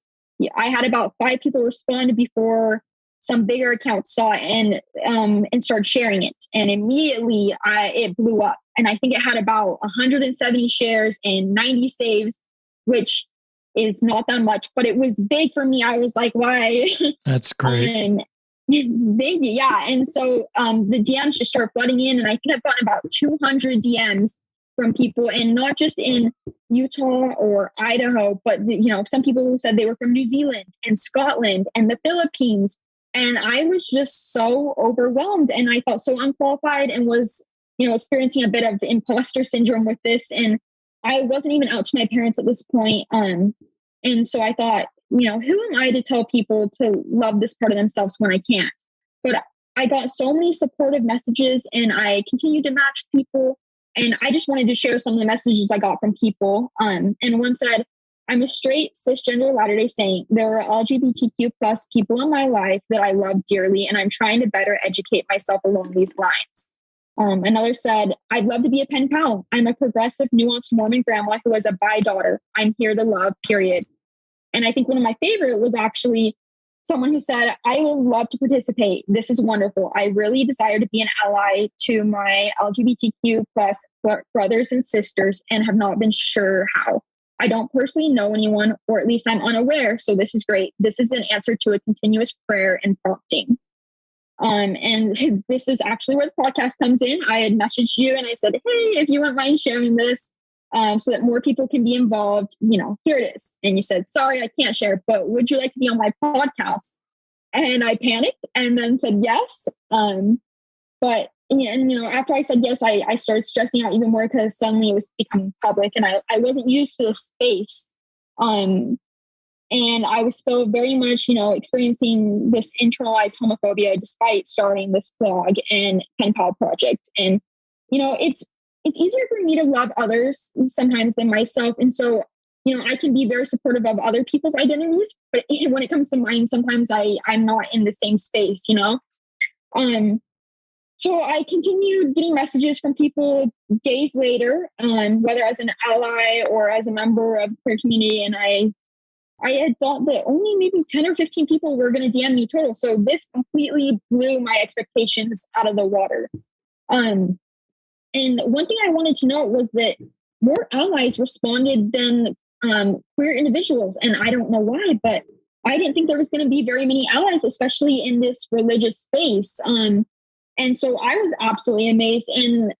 I had about 5 people respond before some bigger accounts saw it and started sharing it. And immediately it blew up. And I think it had about 170 shares and 90 saves, which is not that much, but it was big for me. I was like, why? That's great. Thank you. Yeah. And so the DMs just start flooding in. And I think I've gotten about 200 DMs from people, and not just in Utah or Idaho, but some people who said they were from New Zealand and Scotland and the Philippines. And I was just so overwhelmed, and I felt so unqualified and was, experiencing a bit of imposter syndrome with this. And I wasn't even out to my parents at this point. And so I thought, who am I to tell people to love this part of themselves when I can't? But I got so many supportive messages, and I continued to match people. And I just wanted to share some of the messages I got from people. And one said, I'm a straight cisgender Latter-day Saint. There are LGBTQ plus people in my life that I love dearly, and I'm trying to better educate myself along these lines. Another said, I'd love to be a pen pal. I'm a progressive, nuanced Mormon grandma who has a bi daughter. I'm here to love, period. And I think one of my favorite was actually someone who said, I would love to participate. This is wonderful. I really desire to be an ally to my LGBTQ plus brothers and sisters and have not been sure how. I don't personally know anyone, or at least I'm unaware. So this is great. This is an answer to a continuous prayer and prompting. And this is actually where the podcast comes in. I had messaged you and I said, hey, if you wouldn't mind sharing this so that more people can be involved, here it is. And you said, sorry, I can't share, but would you like to be on my podcast? And I panicked and then said yes. But after I said yes, I started stressing out even more because suddenly it was becoming public and I wasn't used to this space. And I was still very much, experiencing this internalized homophobia despite starting this blog and pen pal project. And, it's easier for me to love others sometimes than myself. And so, I can be very supportive of other people's identities, but when it comes to mine, sometimes I'm not in the same space, So I continued getting messages from people days later, whether as an ally or as a member of the prayer community. And I had thought that only maybe 10 or 15 people were going to DM me total. So this completely blew my expectations out of the water. And one thing I wanted to note was that more allies responded than queer individuals. And I don't know why, but I didn't think there was going to be very many allies, especially in this religious space. And so I was absolutely amazed. And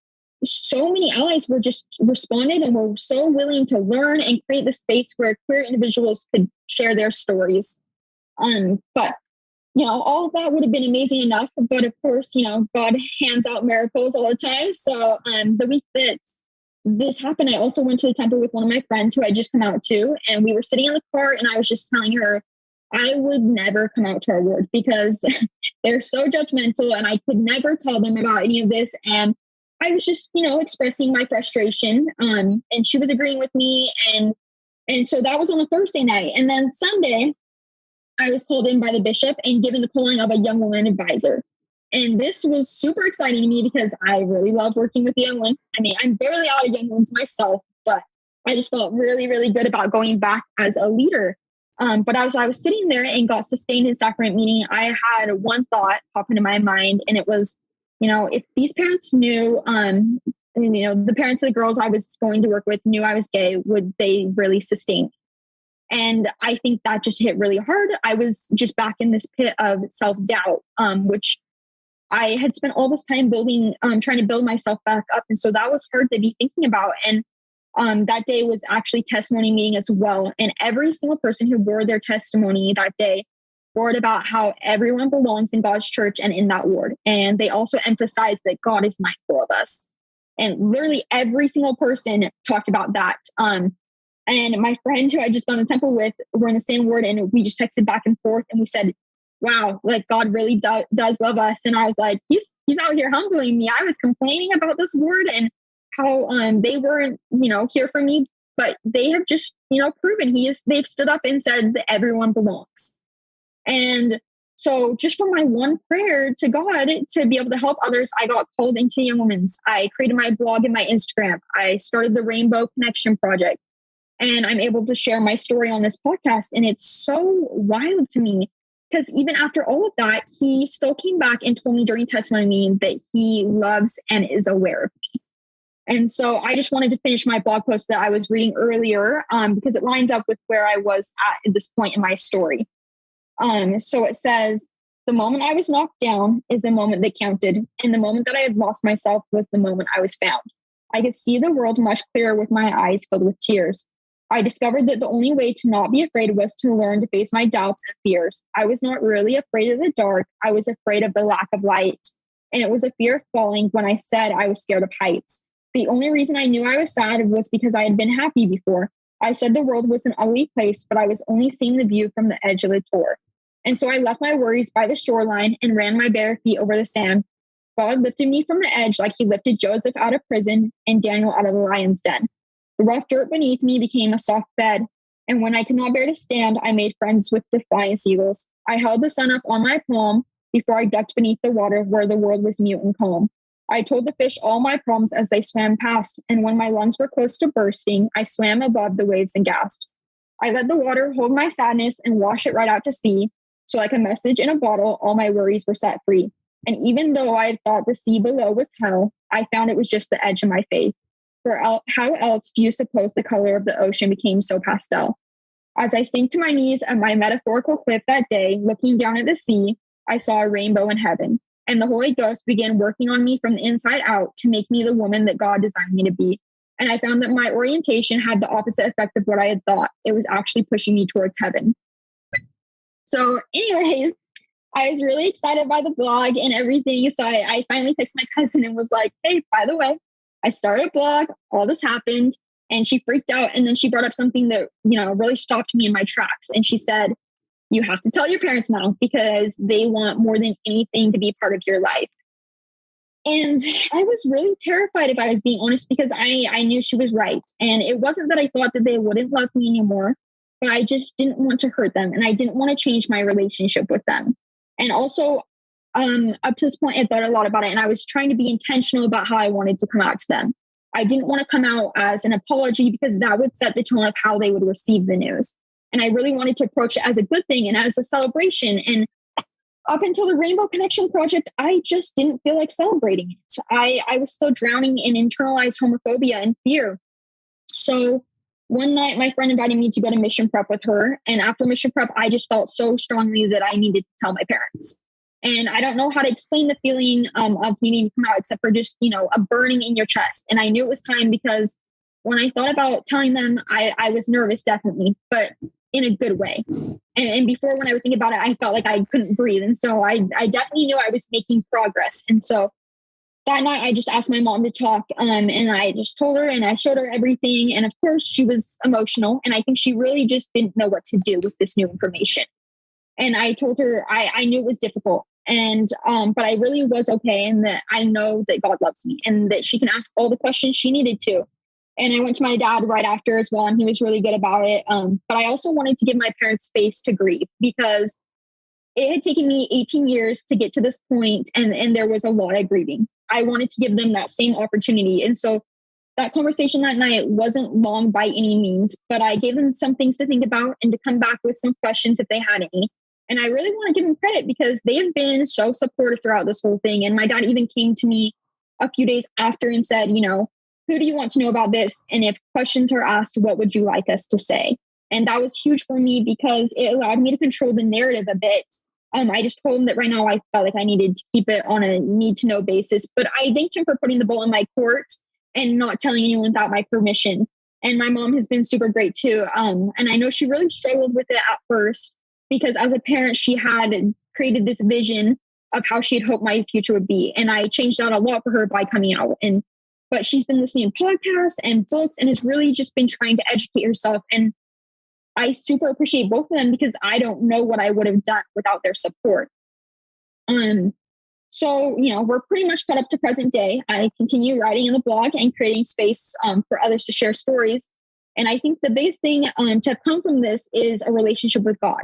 so many allies were just responded and were so willing to learn and create the space where queer individuals could share their stories. But all of that would have been amazing enough. But of course, God hands out miracles all the time. So the week that this happened, I also went to the temple with one of my friends who I just come out to, and we were sitting in the car, and I was just telling her I would never come out to our ward because they're so judgmental, and I could never tell them about any of this. And I was just, expressing my frustration. And she was agreeing with me. And so that was on a Thursday night. And then Sunday, I was called in by the bishop and given the calling of a young woman advisor. And this was super exciting to me because I really love working with the young ones. I mean, I'm barely out of young ones myself, but I just felt really, really good about going back as a leader. But as I was sitting there and got sustained in sacrament meeting, I had one thought pop into my mind, and it was, if these parents knew, the parents of the girls I was going to work with knew I was gay, would they really sustain me? And I think that just hit really hard. I was just back in this pit of self-doubt, which I had spent all this time building, trying to build myself back up. And so that was hard to be thinking about. And that day was actually testimony meeting as well. And every single person who bore their testimony that day bore it about how everyone belongs in God's church and in that ward. And they also emphasized that God is mindful of us. And literally every single person talked about that. And my friend who I just gone to temple with, we're in the same ward, and we just texted back and forth, and we said, wow, like God really does love us. And I was like, he's out here humbling me. I was complaining about this word and how they weren't, here for me, but they have just, proven they've stood up and said that everyone belongs. And so just from my one prayer to God to be able to help others, I got called into Young Women's. I created my blog and my Instagram. I started the Rainbow Connection Project, and I'm able to share my story on this podcast. And it's so wild to me because even after all of that, he still came back and told me during testimony meeting that he loves and is aware of me. And so I just wanted to finish my blog post that I was reading earlier because it lines up with where I was at this point in my story. So it says, the moment I was knocked down is the moment that counted. And the moment that I had lost myself was the moment I was found. I could see the world much clearer with my eyes filled with tears. I discovered that the only way to not be afraid was to learn to face my doubts and fears. I was not really afraid of the dark. I was afraid of the lack of light. And it was a fear of falling when I said I was scared of heights. The only reason I knew I was sad was because I had been happy before. I said the world was an ugly place, but I was only seeing the view from the edge of the tour. And so I left my worries by the shoreline and ran my bare feet over the sand. God lifted me from the edge like he lifted Joseph out of prison and Daniel out of the lion's den. The rough dirt beneath me became a soft bed. And when I could not bear to stand, I made friends with the flying seagulls. I held the sun up on my palm before I ducked beneath the water where the world was mute and calm. I told the fish all my problems as they swam past, and when my lungs were close to bursting, I swam above the waves and gasped. I let the water hold my sadness and wash it right out to sea, so like a message in a bottle, all my worries were set free. And even though I had thought the sea below was hell, I found it was just the edge of my faith. For how else do you suppose the color of the ocean became so pastel? As I sank to my knees at my metaphorical cliff that day, looking down at the sea, I saw a rainbow in heaven. And the Holy Ghost began working on me from the inside out to make me the woman that God designed me to be. And I found that my orientation had the opposite effect of what I had thought. It was actually pushing me towards heaven. So anyways, I was really excited by the blog and everything. So I finally texted my cousin and was like, hey, by the way, I started a blog, all this happened. And she freaked out. And then she brought up something that, really stopped me in my tracks. And she said, you have to tell your parents now because they want more than anything to be part of your life. And I was really terrified, if I was being honest, because I knew she was right. And it wasn't that I thought that they wouldn't love me anymore, but I just didn't want to hurt them. And I didn't want to change my relationship with them. And also, up to this point, I thought a lot about it, and I was trying to be intentional about how I wanted to come out to them. I didn't want to come out as an apology because that would set the tone of how they would receive the news. And I really wanted to approach it as a good thing and as a celebration. And up until the Rainbow Connection Project, I just didn't feel like celebrating it. I was still drowning in internalized homophobia and fear. So one night, my friend invited me to go to mission prep with her. And after mission prep, I just felt so strongly that I needed to tell my parents. And I don't know how to explain the feeling of needing to come out except for just, a burning in your chest. And I knew it was time because when I thought about telling them, I was nervous, definitely, but in a good way. And before, when I would think about it, I felt like I couldn't breathe. And so I definitely knew I was making progress. And so that night, I just asked my mom to talk, and I just told her and I showed her everything. And of course, she was emotional. And I think she really just didn't know what to do with this new information. And I told her I knew it was difficult, and but I really was okay, and that I know that God loves me and that she can ask all the questions she needed to. And I went to my dad right after as well, and he was really good about it. But I also wanted to give my parents space to grieve because it had taken me 18 years to get to this point, and there was a lot of grieving. I wanted to give them that same opportunity. And so that conversation that night wasn't long by any means, but I gave them some things to think about and to come back with some questions if they had any. And I really want to give them credit because they have been so supportive throughout this whole thing. And my dad even came to me a few days after and said, who do you want to know about this? And if questions are asked, what would you like us to say? And that was huge for me because it allowed me to control the narrative a bit. I just told him that right now I felt like I needed to keep it on a need to know basis. But I thanked him for putting the ball in my court and not telling anyone without my permission. And my mom has been super great too. And I know she really struggled with it at first because as a parent, she had created this vision of how she had hoped my future would be. And I changed that a lot for her by coming out. But she's been listening to podcasts and books and has really just been trying to educate herself. And I super appreciate both of them because I don't know what I would have done without their support. So, we're pretty much caught up to present day. I continue writing in the blog and creating space for others to share stories. And I think the biggest thing to come from this is a relationship with God.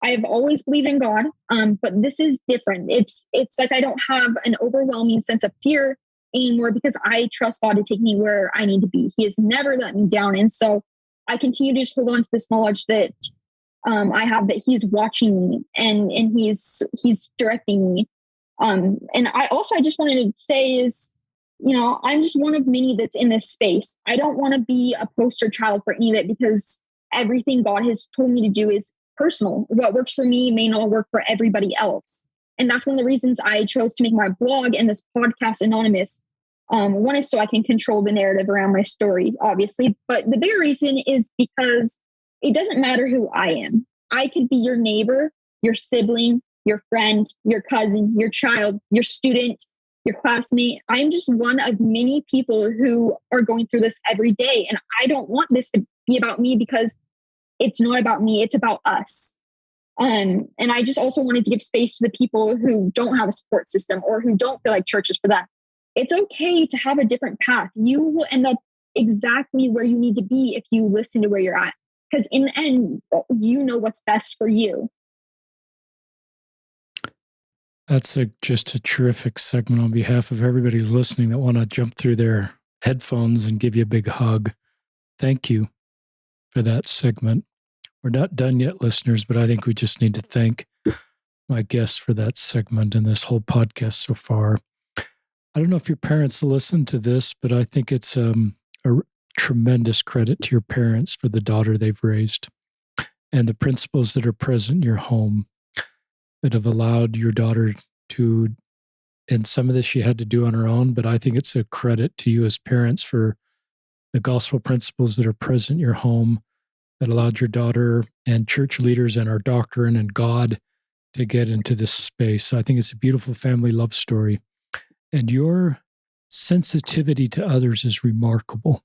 I have always believed in God, but this is different. It's like I don't have an overwhelming sense of fear anymore because I trust God to take me where I need to be. He has never let me down. And so I continue to just hold on to this knowledge that I have that He's watching me and He's directing me. And I just wanted to say is, I'm just one of many that's in this space. I don't want to be a poster child for any of it because everything God has told me to do is personal. What works for me may not work for everybody else. And that's one of the reasons I chose to make my blog and this podcast anonymous. One is so I can control the narrative around my story, obviously. But the bigger reason is because it doesn't matter who I am. I could be your neighbor, your sibling, your friend, your cousin, your child, your student, your classmate. I'm just one of many people who are going through this every day. And I don't want this to be about me because it's not about me. It's about us. And I just also wanted to give space to the people who don't have a support system or who don't feel like church is for them. It's okay to have a different path. You will end up exactly where you need to be if you listen to where you're at. Because in the end, you know what's best for you. That's just a terrific segment on behalf of everybody who's listening that want to jump through their headphones and give you a big hug. Thank you for that segment. We're not done yet, listeners, but I think we just need to thank my guests for that segment and this whole podcast so far. I don't know if your parents listen to this, but I think it's a tremendous credit to your parents for the daughter they've raised and the principles that are present in your home that have allowed your daughter to, and some of this she had to do on her own, but I think it's a credit to you as parents for the gospel principles that are present in your home that allowed your daughter and church leaders and our doctrine and God to get into this space. So I think it's a beautiful family love story. And your sensitivity to others is remarkable.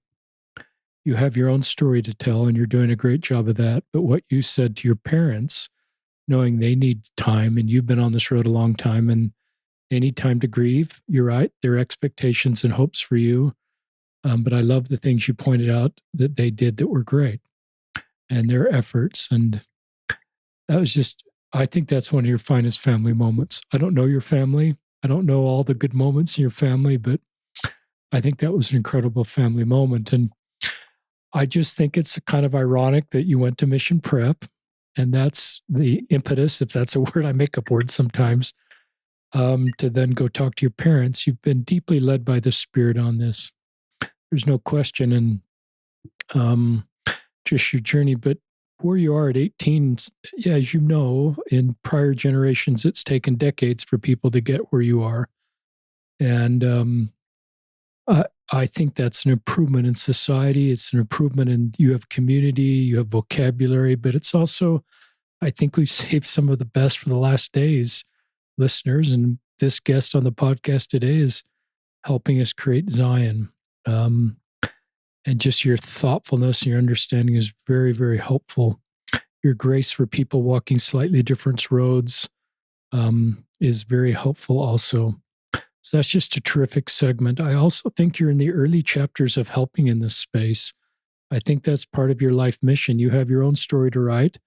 You have your own story to tell, and you're doing a great job of that. But what you said to your parents, knowing they need time, and you've been on this road a long time, and they need time to grieve, you're right, their expectations and hopes for you. But I love the things you pointed out that they did that were great and their efforts. And that was just I think that's one of your finest family moments. I don't know your family. I don't know all the good moments in your family, but I think that was an incredible family moment. And I just think it's kind of ironic that you went to mission prep, and that's the impetus, if that's a word. I make up words sometimes, to then go talk to your parents. You've been deeply led by the Spirit on this. There's no question. And just your journey. But where you are at 18, yeah, as you know, in prior generations, it's taken decades for people to get where you are. And I think that's an improvement in society. It's an improvement in you have community, you have vocabulary, but it's also, I think we've saved some of the best for the last days, listeners. And this guest on the podcast today is helping us create Zion. And just your thoughtfulness and your understanding is very, very helpful. Your grace for people walking slightly different roads is very helpful also. So that's just a terrific segment. I also think you're in the early chapters of helping in this space. I think that's part of your life mission. You have your own story to write,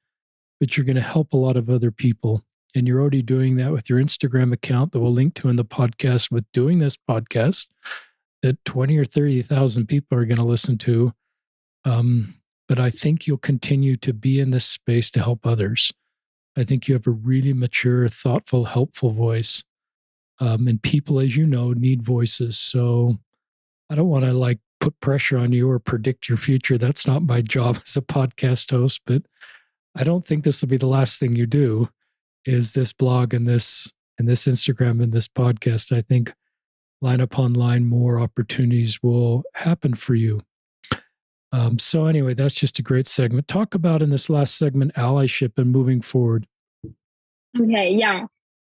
but you're going to help a lot of other people. And you're already doing that with your Instagram account that we'll link to in the podcast with doing this podcast that 20 or 30,000 people are going to listen to. But I think you'll continue to be in this space to help others. I think you have a really mature, thoughtful, helpful voice. And people, as you know, need voices. So I don't want to put pressure on you or predict your future. That's not my job as a podcast host, but I don't think this will be the last thing you do is this blog and this Instagram and this podcast. I think line upon line, more opportunities will happen for you. So anyway, that's just a great segment. Talk about in this last segment, allyship and moving forward. Okay. Yeah.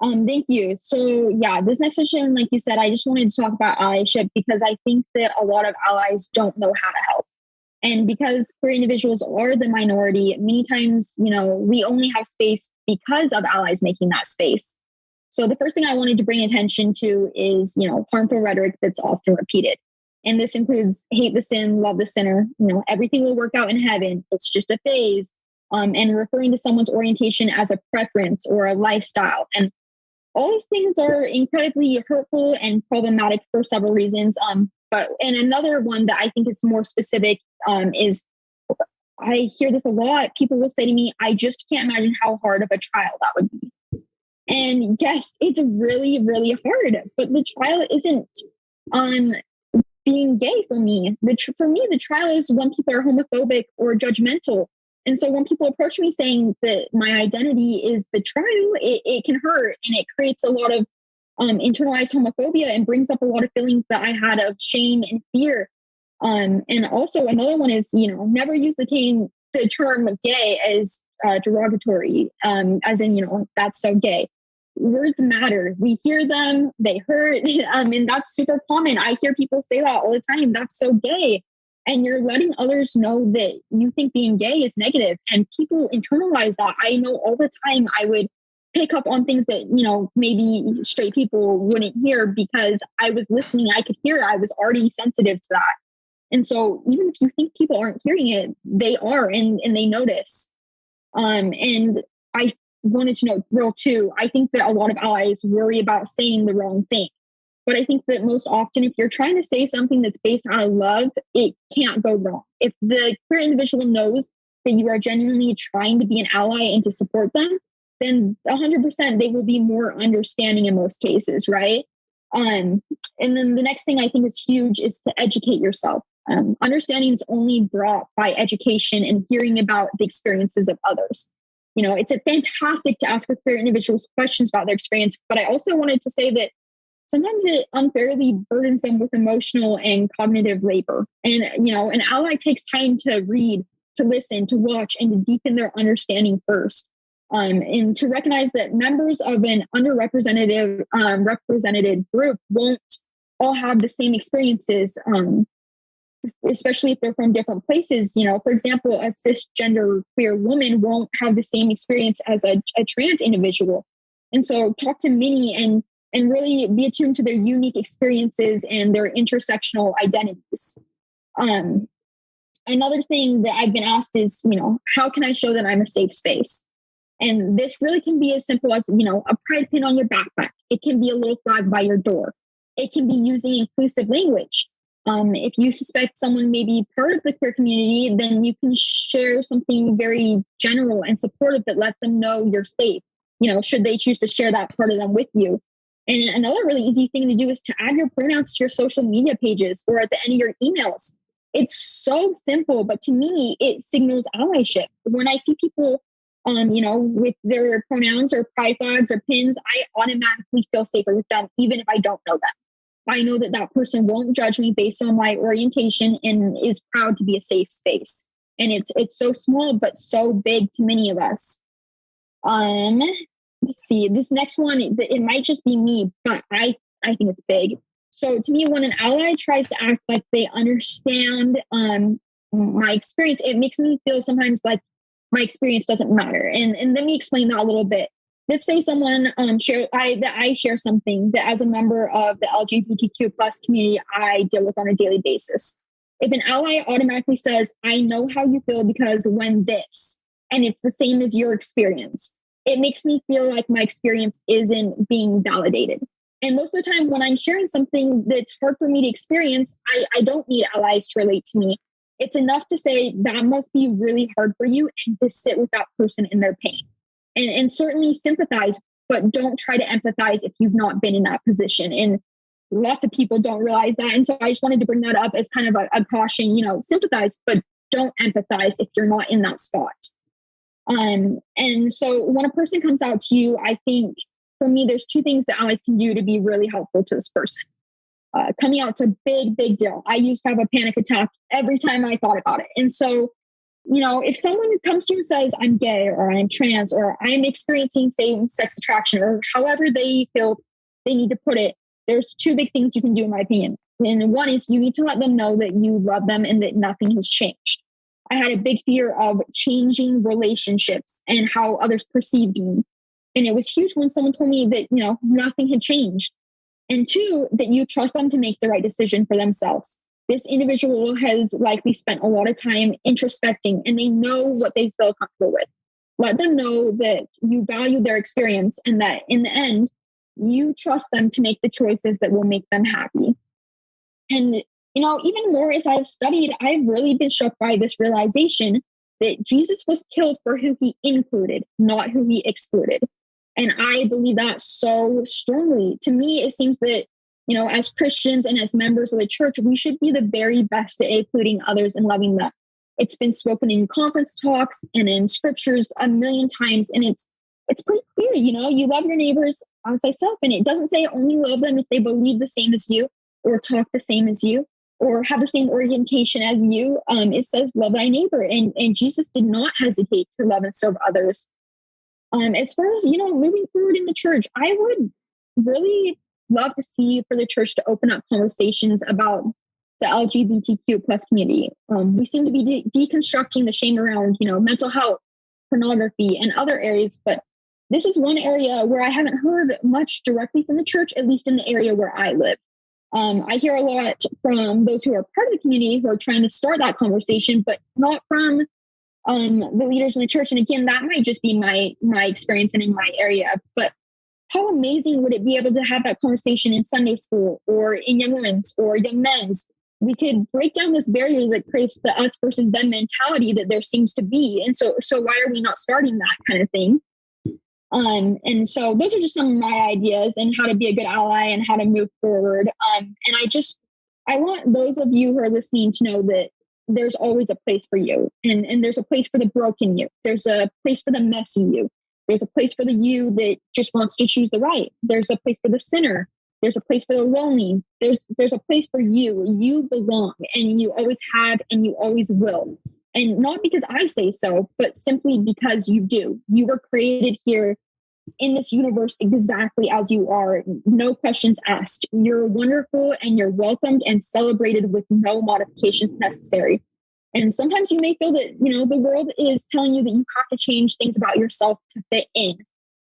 Thank you. So yeah, this next session, like you said, I just wanted to talk about allyship because I think that a lot of allies don't know how to help. And because queer individuals are the minority, many times, we only have space because of allies making that space. So the first thing I wanted to bring attention to is, harmful rhetoric that's often repeated. And this includes hate the sin, love the sinner, everything will work out in heaven. It's just a phase. And referring to someone's orientation as a preference or a lifestyle. And all these things are incredibly hurtful and problematic for several reasons. And another one that I think is more specific is I hear this a lot. People will say to me, I just can't imagine how hard of a trial that would be. And yes, it's really, really hard. But the trial isn't being gay for me. For me, the trial is when people are homophobic or judgmental. And so when people approach me saying that my identity is the trial, it can hurt and it creates a lot of internalized homophobia and brings up a lot of feelings that I had of shame and fear. And also another one is, never use the term gay as derogatory, as in, that's so gay. Words matter. We hear them, they hurt, and that's super common. I hear people say that all the time. That's so gay. And you're letting others know that you think being gay is negative, and people internalize that. I know all the time I would pick up on things that, maybe straight people wouldn't hear because I was listening. I could hear it. I was already sensitive to that. And so even if you think people aren't hearing it, they are, and they notice. And I wanted to know, real too, I think that a lot of allies worry about saying the wrong thing. But I think that most often, if you're trying to say something that's based on love, it can't go wrong. If the queer individual knows that you are genuinely trying to be an ally and to support them, then 100% they will be more understanding in most cases, right? And then the next thing I think is huge is to educate yourself. Understanding is only brought by education and hearing about the experiences of others. It's fantastic to ask queer individuals questions about their experience, but I also wanted to say that sometimes it unfairly burdens them with emotional and cognitive labor. And, an ally takes time to read, to listen, to watch, and to deepen their understanding first. And to recognize that members of an underrepresented represented group won't all have the same experiences, especially if they're from different places. For example, a cisgender queer woman won't have the same experience as a trans individual. And so talk to many and really be attuned to their unique experiences and their intersectional identities. Another thing that I've been asked is, how can I show that I'm a safe space? And this really can be as simple as, a pride pin on your backpack. It can be a little flag by your door. It can be using inclusive language. If you suspect someone may be part of the queer community, then you can share something very general and supportive that lets them know you're safe, should they choose to share that part of them with you. And another really easy thing to do is to add your pronouns to your social media pages or at the end of your emails. It's so simple, but to me, it signals allyship. When I see people, with their pronouns or pride flags or pins, I automatically feel safer with them, even if I don't know them. I know that that person won't judge me based on my orientation and is proud to be a safe space. And it's so small, but so big to many of us. Let's see, this next one, it might just be me, but I think it's big. So to me, when an ally tries to act like they understand my experience, it makes me feel sometimes like my experience doesn't matter. And let me explain that a little bit. Let's say someone I share something that as a member of the LGBTQ plus community I deal with on a daily basis. If an ally automatically says, I know how you feel because when this, and it's the same as your experience, it makes me feel like my experience isn't being validated. And most of the time when I'm sharing something that's hard for me to experience, I don't need allies to relate to me. It's enough to say that must be really hard for you and to sit with that person in their pain. And certainly sympathize, but don't try to empathize if you've not been in that position. And lots of people don't realize that. And so I just wanted to bring that up as kind of a caution, sympathize, but don't empathize if you're not in that spot. And so when a person comes out to you, I think for me, there's two things that allies can do to be really helpful to this person. Coming out's a big, big deal. I used to have a panic attack every time I thought about it. And so, if someone comes to you and says, I'm gay or I'm trans or I'm experiencing same-sex attraction or however they feel they need to put it, there's two big things you can do, in my opinion. And one is you need to let them know that you love them and that nothing has changed. I had a big fear of changing relationships and how others perceived me. And it was huge when someone told me that, nothing had changed. And two, that you trust them to make the right decision for themselves. This individual has likely spent a lot of time introspecting and they know what they feel comfortable with. Let them know that you value their experience and that in the end, you trust them to make the choices that will make them happy. And, even more as I've studied, I've really been struck by this realization that Jesus was killed for who he included, not who he excluded. And I believe that so strongly. To me, it seems that, as Christians and as members of the church, we should be the very best at including others and loving them. It's been spoken in conference talks and in scriptures a million times. And it's pretty clear, you love your neighbors as thyself. And it doesn't say only love them if they believe the same as you or talk the same as you or have the same orientation as you. It says love thy neighbor. And Jesus did not hesitate to love and serve others. As far as, moving forward in the church, I would really love to see for the church to open up conversations about the LGBTQ plus community. We seem to be deconstructing the shame around, mental health, pornography, and other areas. But this is one area where I haven't heard much directly from the church, at least in the area where I live. I hear a lot from those who are part of the community who are trying to start that conversation, but not from the leaders in the church. And again, that might just be my experience and in my area. But how amazing would it be able to have that conversation in Sunday school or in young women's or young men's? We could break down this barrier that creates the us versus them mentality that there seems to be. And so why are we not starting that kind of thing? And so those are just some of my ideas and how to be a good ally and how to move forward. And I want those of you who are listening to know that there's always a place for you and there's a place for the broken you. There's a place for the messy you. There's a place for the you that just wants to choose the right. There's a place for the sinner. There's a place for the lonely. There's a place for you. You belong and you always have and you always will. And not because I say so, but simply because you do. You were created here in this universe exactly as you are. No questions asked. You're wonderful and you're welcomed and celebrated with no modifications necessary. And sometimes you may feel that, the world is telling you that you have to change things about yourself to fit in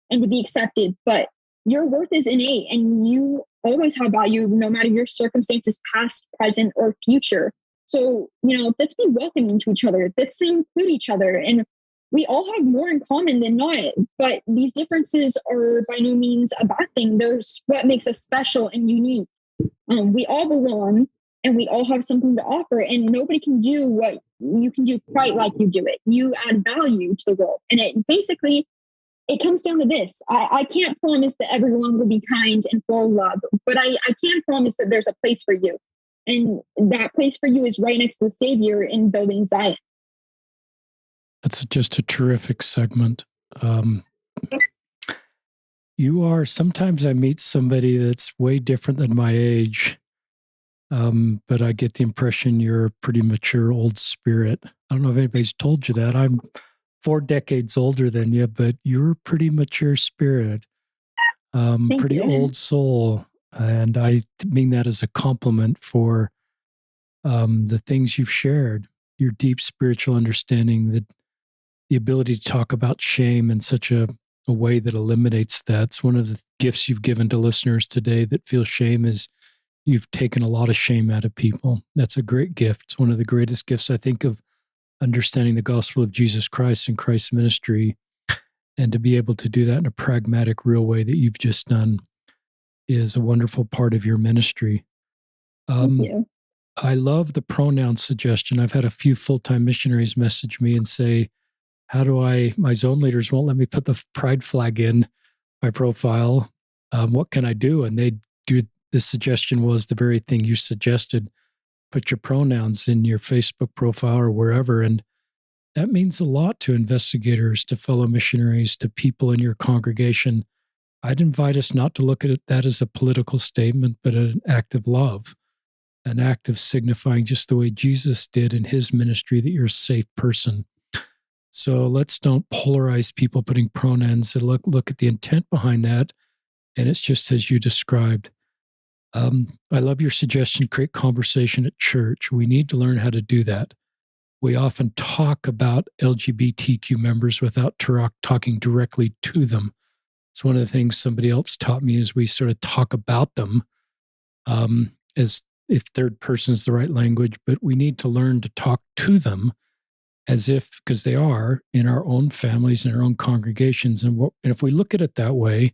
and to be accepted. But your worth is innate and you always have value no matter your circumstances, past, present, or future. So, let's be welcoming to each other. Let's include each other. And we all have more in common than not, but these differences are by no means a bad thing. There's what makes us special and unique. We all belong and we all have something to offer, and nobody can do what you can do quite like you do it. You add value to the world. And it comes down to this. I can't promise that everyone will be kind and full of love, but I can promise that there's a place for you. And that place for you is right next to the Savior in building Zion. That's just a terrific segment. Sometimes I meet somebody that's way different than my age, but I get the impression you're a pretty mature old spirit. I don't know if anybody's told you that. I'm 4 decades older than you, but you're a pretty mature spirit, pretty old soul. And I mean that as a compliment for the things you've shared, your deep spiritual understanding, the ability to talk about shame in such a way that eliminates that. It's one of the gifts you've given to listeners today that feel shame is you've taken a lot of shame out of people. That's a great gift. It's one of the greatest gifts, I think, of understanding the gospel of Jesus Christ and Christ's ministry. And to be able to do that in a pragmatic, real way that you've just done is a wonderful part of your ministry. Thank you. I love the pronoun suggestion. I've had a few full-time missionaries message me and say, my zone leaders won't let me put the pride flag in my profile. What can I do? And the suggestion was the very thing you suggested. Put your pronouns in your Facebook profile or wherever. And that means a lot to investigators, to fellow missionaries, to people in your congregation. I'd invite us not to look at that as a political statement, but an act of love, an act of signifying just the way Jesus did in his ministry, that you're a safe person. So let's don't polarize people putting pronouns. Look at the intent behind that. And it's just as you described. I love your suggestion, create conversation at church. We need to learn how to do that. We often talk about LGBTQ members without talking directly to them. It's one of the things somebody else taught me is we sort of talk about them as if third person is the right language, but we need to learn to talk to them as if, because they are in our own families and our own congregations. And if we look at it that way,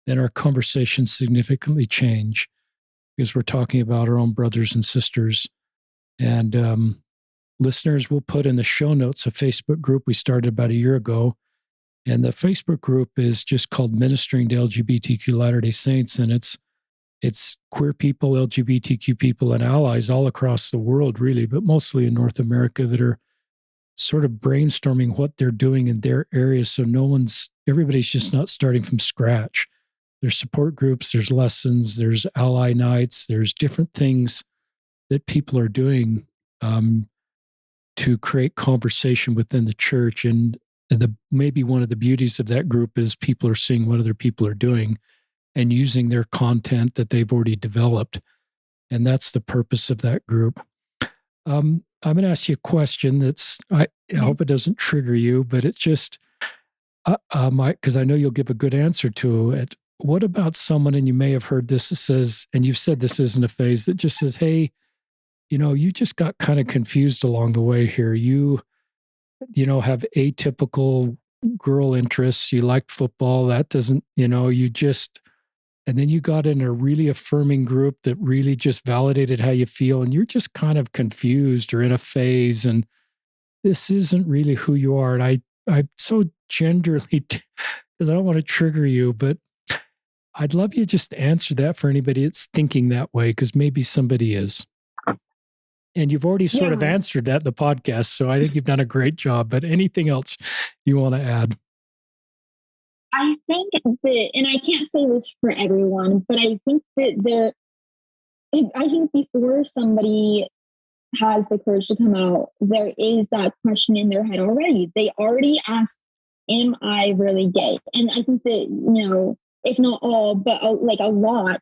then our conversations significantly change because we're talking about our own brothers and sisters. And listeners will put in the show notes a Facebook group we started about a year ago. And the Facebook group is just called Ministering to LGBTQ Latter-day Saints. And it's queer people, LGBTQ people, and allies all across the world, really, but mostly in North America that are sort of brainstorming what they're doing in their areas. So everybody's just not starting from scratch. There's support groups, there's lessons, there's ally nights, there's different things that people are doing to create conversation within the church. And maybe one of the beauties of that group is people are seeing what other people are doing and using their content that they've already developed. And that's the purpose of that group. I'm going to ask you a question I hope it doesn't trigger you, but it's just, because I know you'll give a good answer to it. What about someone, and you may have heard this, that says, and you've said this isn't a phase, that just says, hey, you just got kind of confused along the way here. You have atypical girl interests. You liked football. That doesn't, and then you got in a really affirming group that really just validated how you feel. And you're just kind of confused or in a phase. And this isn't really who you are. And I'm so genderly, because I don't want to trigger you, but I'd love you just to answer that for anybody that's thinking that way, because maybe somebody is. And you've already sort of answered that in the podcast, so I think you've done a great job. But anything else you want to add? I think that, and I can't say this for everyone, but I think that I think before somebody has the courage to come out, there is that question in their head already. They already ask, am I really gay? And I think that, if not all, but like a lot,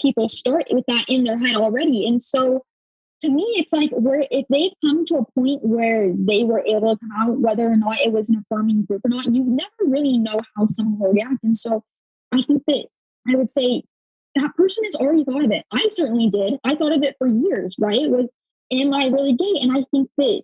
people start with that in their head already. And so to me, it's like if they come to a point where they were able to come out, whether or not it was an affirming group or not, you never really know how someone will react. And so I think that I would say that person has already thought of it. I certainly did. I thought of it for years, right? Am I really gay? And I think that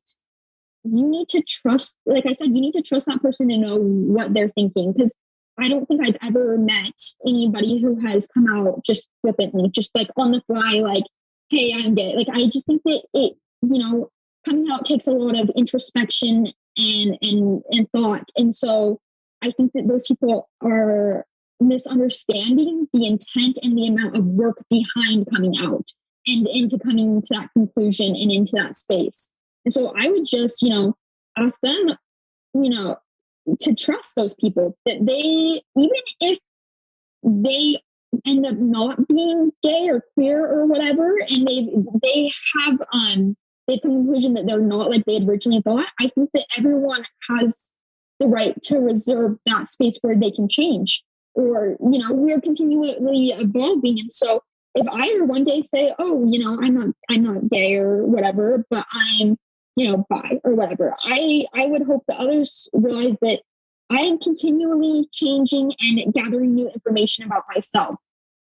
you need to trust, like I said, you need to trust that person to know what they're thinking. Because I don't think I've ever met anybody who has come out just flippantly, just like on the fly, like, hey, I'm gay. Like, I just think that it, coming out takes a lot of introspection and thought. And so I think that those people are misunderstanding the intent and the amount of work behind coming out and into coming to that conclusion and into that space. And so I would just, ask them, to trust those people, that they, even if they end up not being gay or queer or whatever, and they have the conclusion that they're not like they had originally thought, I think that everyone has the right to reserve that space where they can change. Or, we're continually evolving. And so if I were one day say, oh, I'm not gay or whatever, but I'm, bi or whatever, I would hope that others realize that I am continually changing and gathering new information about myself.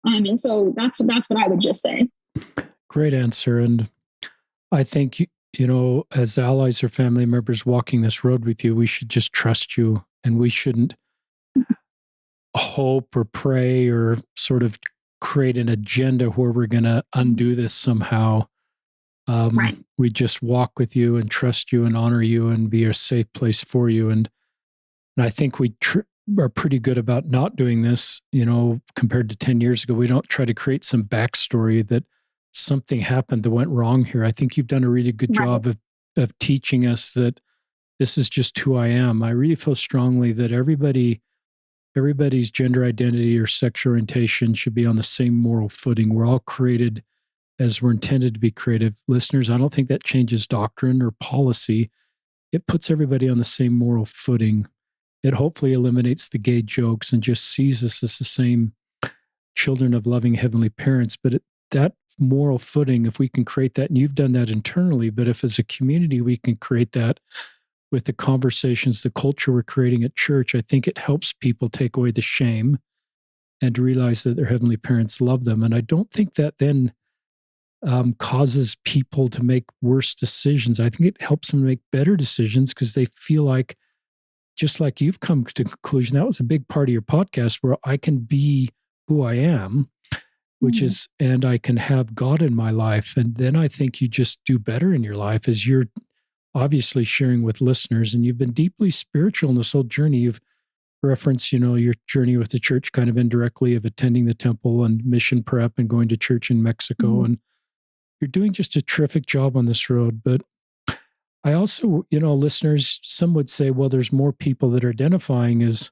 And so that's what I would just say. Great answer. And I think, as allies or family members walking this road with you, we should just trust you, and we shouldn't hope or pray or sort of create an agenda where we're going to undo this somehow. Right. We just walk with you and trust you and honor you and be a safe place for you. And I think we are pretty good about not doing this, compared to 10 years ago. We don't try to create some backstory that something happened that went wrong here. I think you've done a really good job of teaching us that this is just who I am. I really feel strongly that everybody's gender identity or sexual orientation should be on the same moral footing. We're all created as we're intended to be creative. Listeners, I don't think that changes doctrine or policy. It puts everybody on the same moral footing. It hopefully eliminates the gay jokes and just sees us as the same children of loving heavenly parents. But that moral footing, if we can create that, and you've done that internally, but if as a community we can create that with the conversations, the culture we're creating at church, I think it helps people take away the shame and realize that their heavenly parents love them. And I don't think that then causes people to make worse decisions. I think it helps them make better decisions because they feel like, just like you've come to conclusion, that was a big part of your podcast, where I can be who I am, which is, and I can have God in my life. And then I think you just do better in your life, as you're obviously sharing with listeners. And you've been deeply spiritual in this whole journey. You've referenced, your journey with the church kind of indirectly, of attending the temple and mission prep and going to church in Mexico. And you're doing just a terrific job on this road. But I also, listeners, some would say, well, there's more people that are identifying as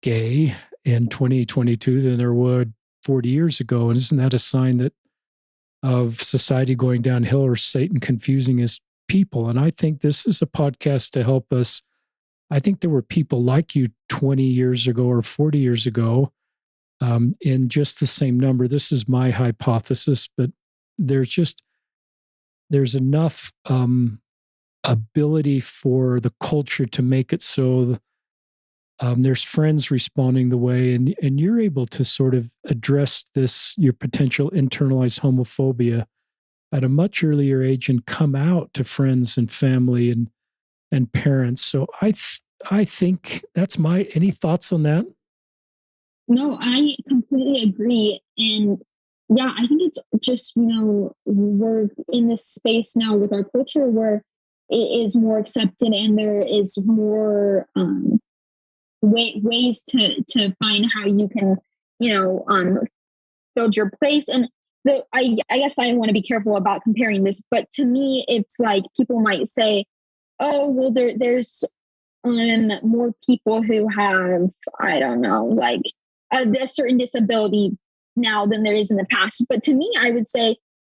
gay in 2022 than there were 40 years ago. And isn't that a sign of society going downhill, or Satan confusing his people? And I think this is a podcast to help us. I think there were people like you 20 years ago or 40 years ago in just the same number. This is my hypothesis, but there's enough ability for the culture to make it so there's friends responding the way, and you're able to sort of address your potential internalized homophobia at a much earlier age and come out to friends and family and parents. So I think that's any thoughts on that? No, I completely agree. And yeah, I think it's just, we're in this space now with our culture where it is more accepted, and there is more ways to find how you can, build your place. And I guess I want to be careful about comparing this, but to me, it's like people might say, oh, well, there's more people who have, I don't know, like a certain disability now than there is in the past. But to me, I would say,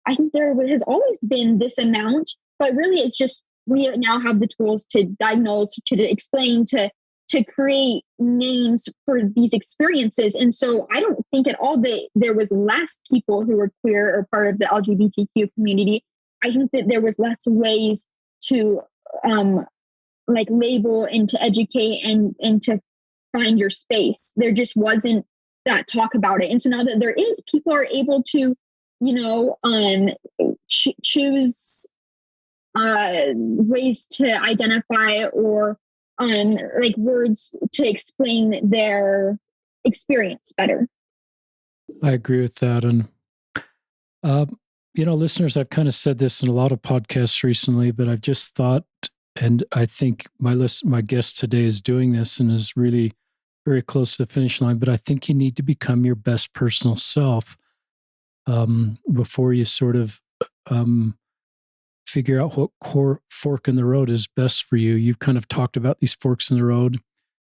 I think there has always been this amount, but really it's just, we now have the tools to diagnose, to explain, to create names for these experiences. And so I don't think at all that there was less people who were queer or part of the LGBTQ community. I think that there was less ways to label and to educate and to find your space. There just wasn't that talk about it. And so now that there is, people are able to, choose ways to identify or like words to explain their experience better. I agree with that. And, uh, listeners, I've kind of said this in a lot of podcasts recently, but I've just thought, and I think my guest today is doing this and is really very close to the finish line, but I think you need to become your best personal self before you sort of figure out what core fork in the road is best for you. You've kind of talked about these forks in the road.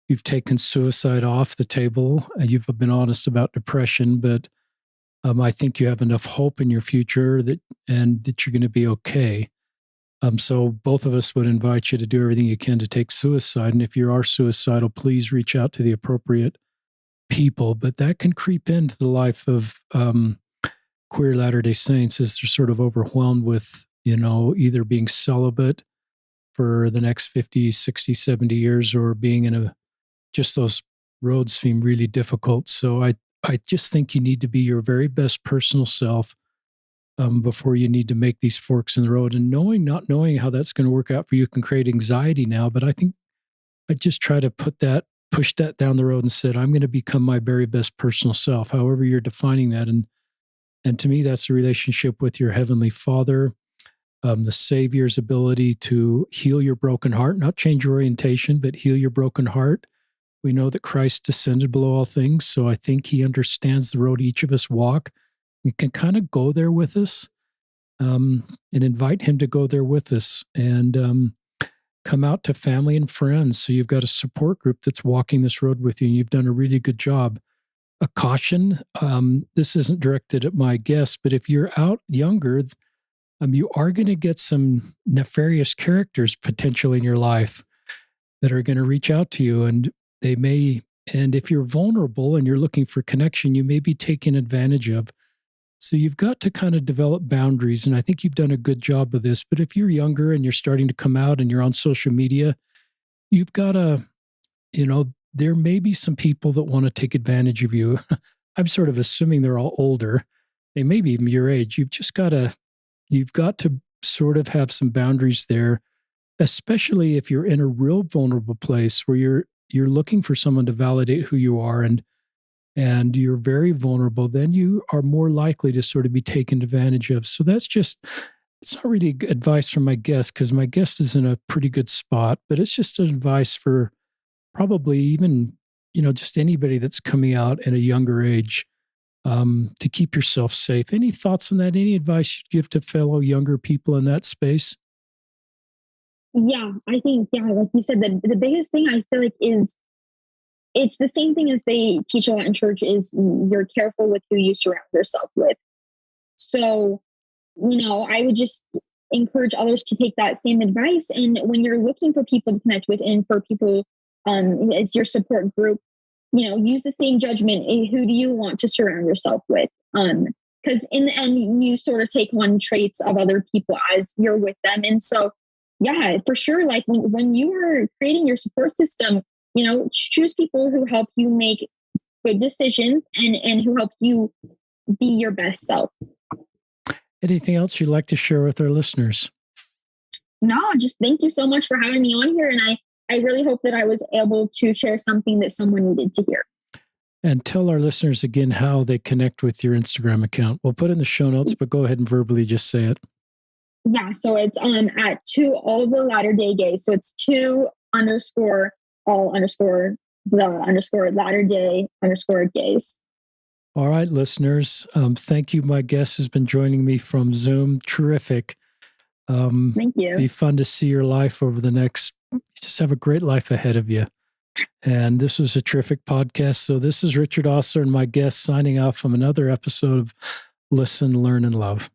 You've taken suicide off the table, and you've been honest about depression, but I think you have enough hope in your future that you're going to be okay. So both of us would invite you to do everything you can to take suicide. And if you are suicidal, please reach out to the appropriate people. But that can creep into the life of queer Latter-day Saints as they're sort of overwhelmed with, either being celibate for the next 50, 60, 70 years or being in just those roads seem really difficult. So I just think you need to be your very best personal self before you need to make these forks in the road. And not knowing how that's going to work out for you can create anxiety now. But I think I just try to push that down the road and said, I'm going to become my very best personal self, however you're defining that. And to me, that's a relationship with your Heavenly Father, the Savior's ability to heal your broken heart, not change your orientation, but heal your broken heart. We know that Christ descended below all things, so I think he understands the road each of us walk. We can kind of go there with us and invite him to go there with us and come out to family and friends. So you've got a support group that's walking this road with you, and you've done a really good job. A caution, this isn't directed at my guests, but if you're out younger, you are going to get some nefarious characters potentially in your life that are going to reach out to you, and if you're vulnerable and you're looking for connection, you may be taken advantage of. So you've got to kind of develop boundaries, and I think you've done a good job of this. But if you're younger and you're starting to come out and you're on social media, you've got to, there may be some people that want to take advantage of you. I'm sort of assuming they're all older. They may be even your age. You've got to sort of have some boundaries there, especially if you're in a real vulnerable place where you're looking for someone to validate who you are and you're very vulnerable, then you are more likely to sort of be taken advantage of. So it's not really advice from my guest because my guest is in a pretty good spot, but it's just advice for probably even, just anybody that's coming out at a younger age to keep yourself safe. Any thoughts on that? Any advice you'd give to fellow younger people in that space? Yeah, I think, like you said, the biggest thing I feel like is it's the same thing as they teach a lot in church is you're careful with who you surround yourself with. So, I would just encourage others to take that same advice. And when you're looking for people to connect with and for people as your support group, use the same judgment. Who do you want to surround yourself with? Because in the end, you sort of take on traits of other people as you're with them. And so, yeah, for sure. Like when you are creating your support system, choose people who help you make good decisions and who help you be your best self. Anything else you'd like to share with our listeners? No, just thank you so much for having me on here. And I really hope that I was able to share something that someone needed to hear. And tell our listeners again how they connect with your Instagram account. We'll put it in the show notes, but go ahead and verbally just say it. Yeah, so it's at all the Latter-day Gays. So it's 2_all_the_Latter-day_gays. All right, listeners. Thank you. My guest has been joining me from Zoom. Terrific. Thank you. Be fun to see your life over the next. Just have a great life ahead of you. And this was a terrific podcast. So this is Richard Ostler and my guest signing off from another episode of Listen, Learn, and Love.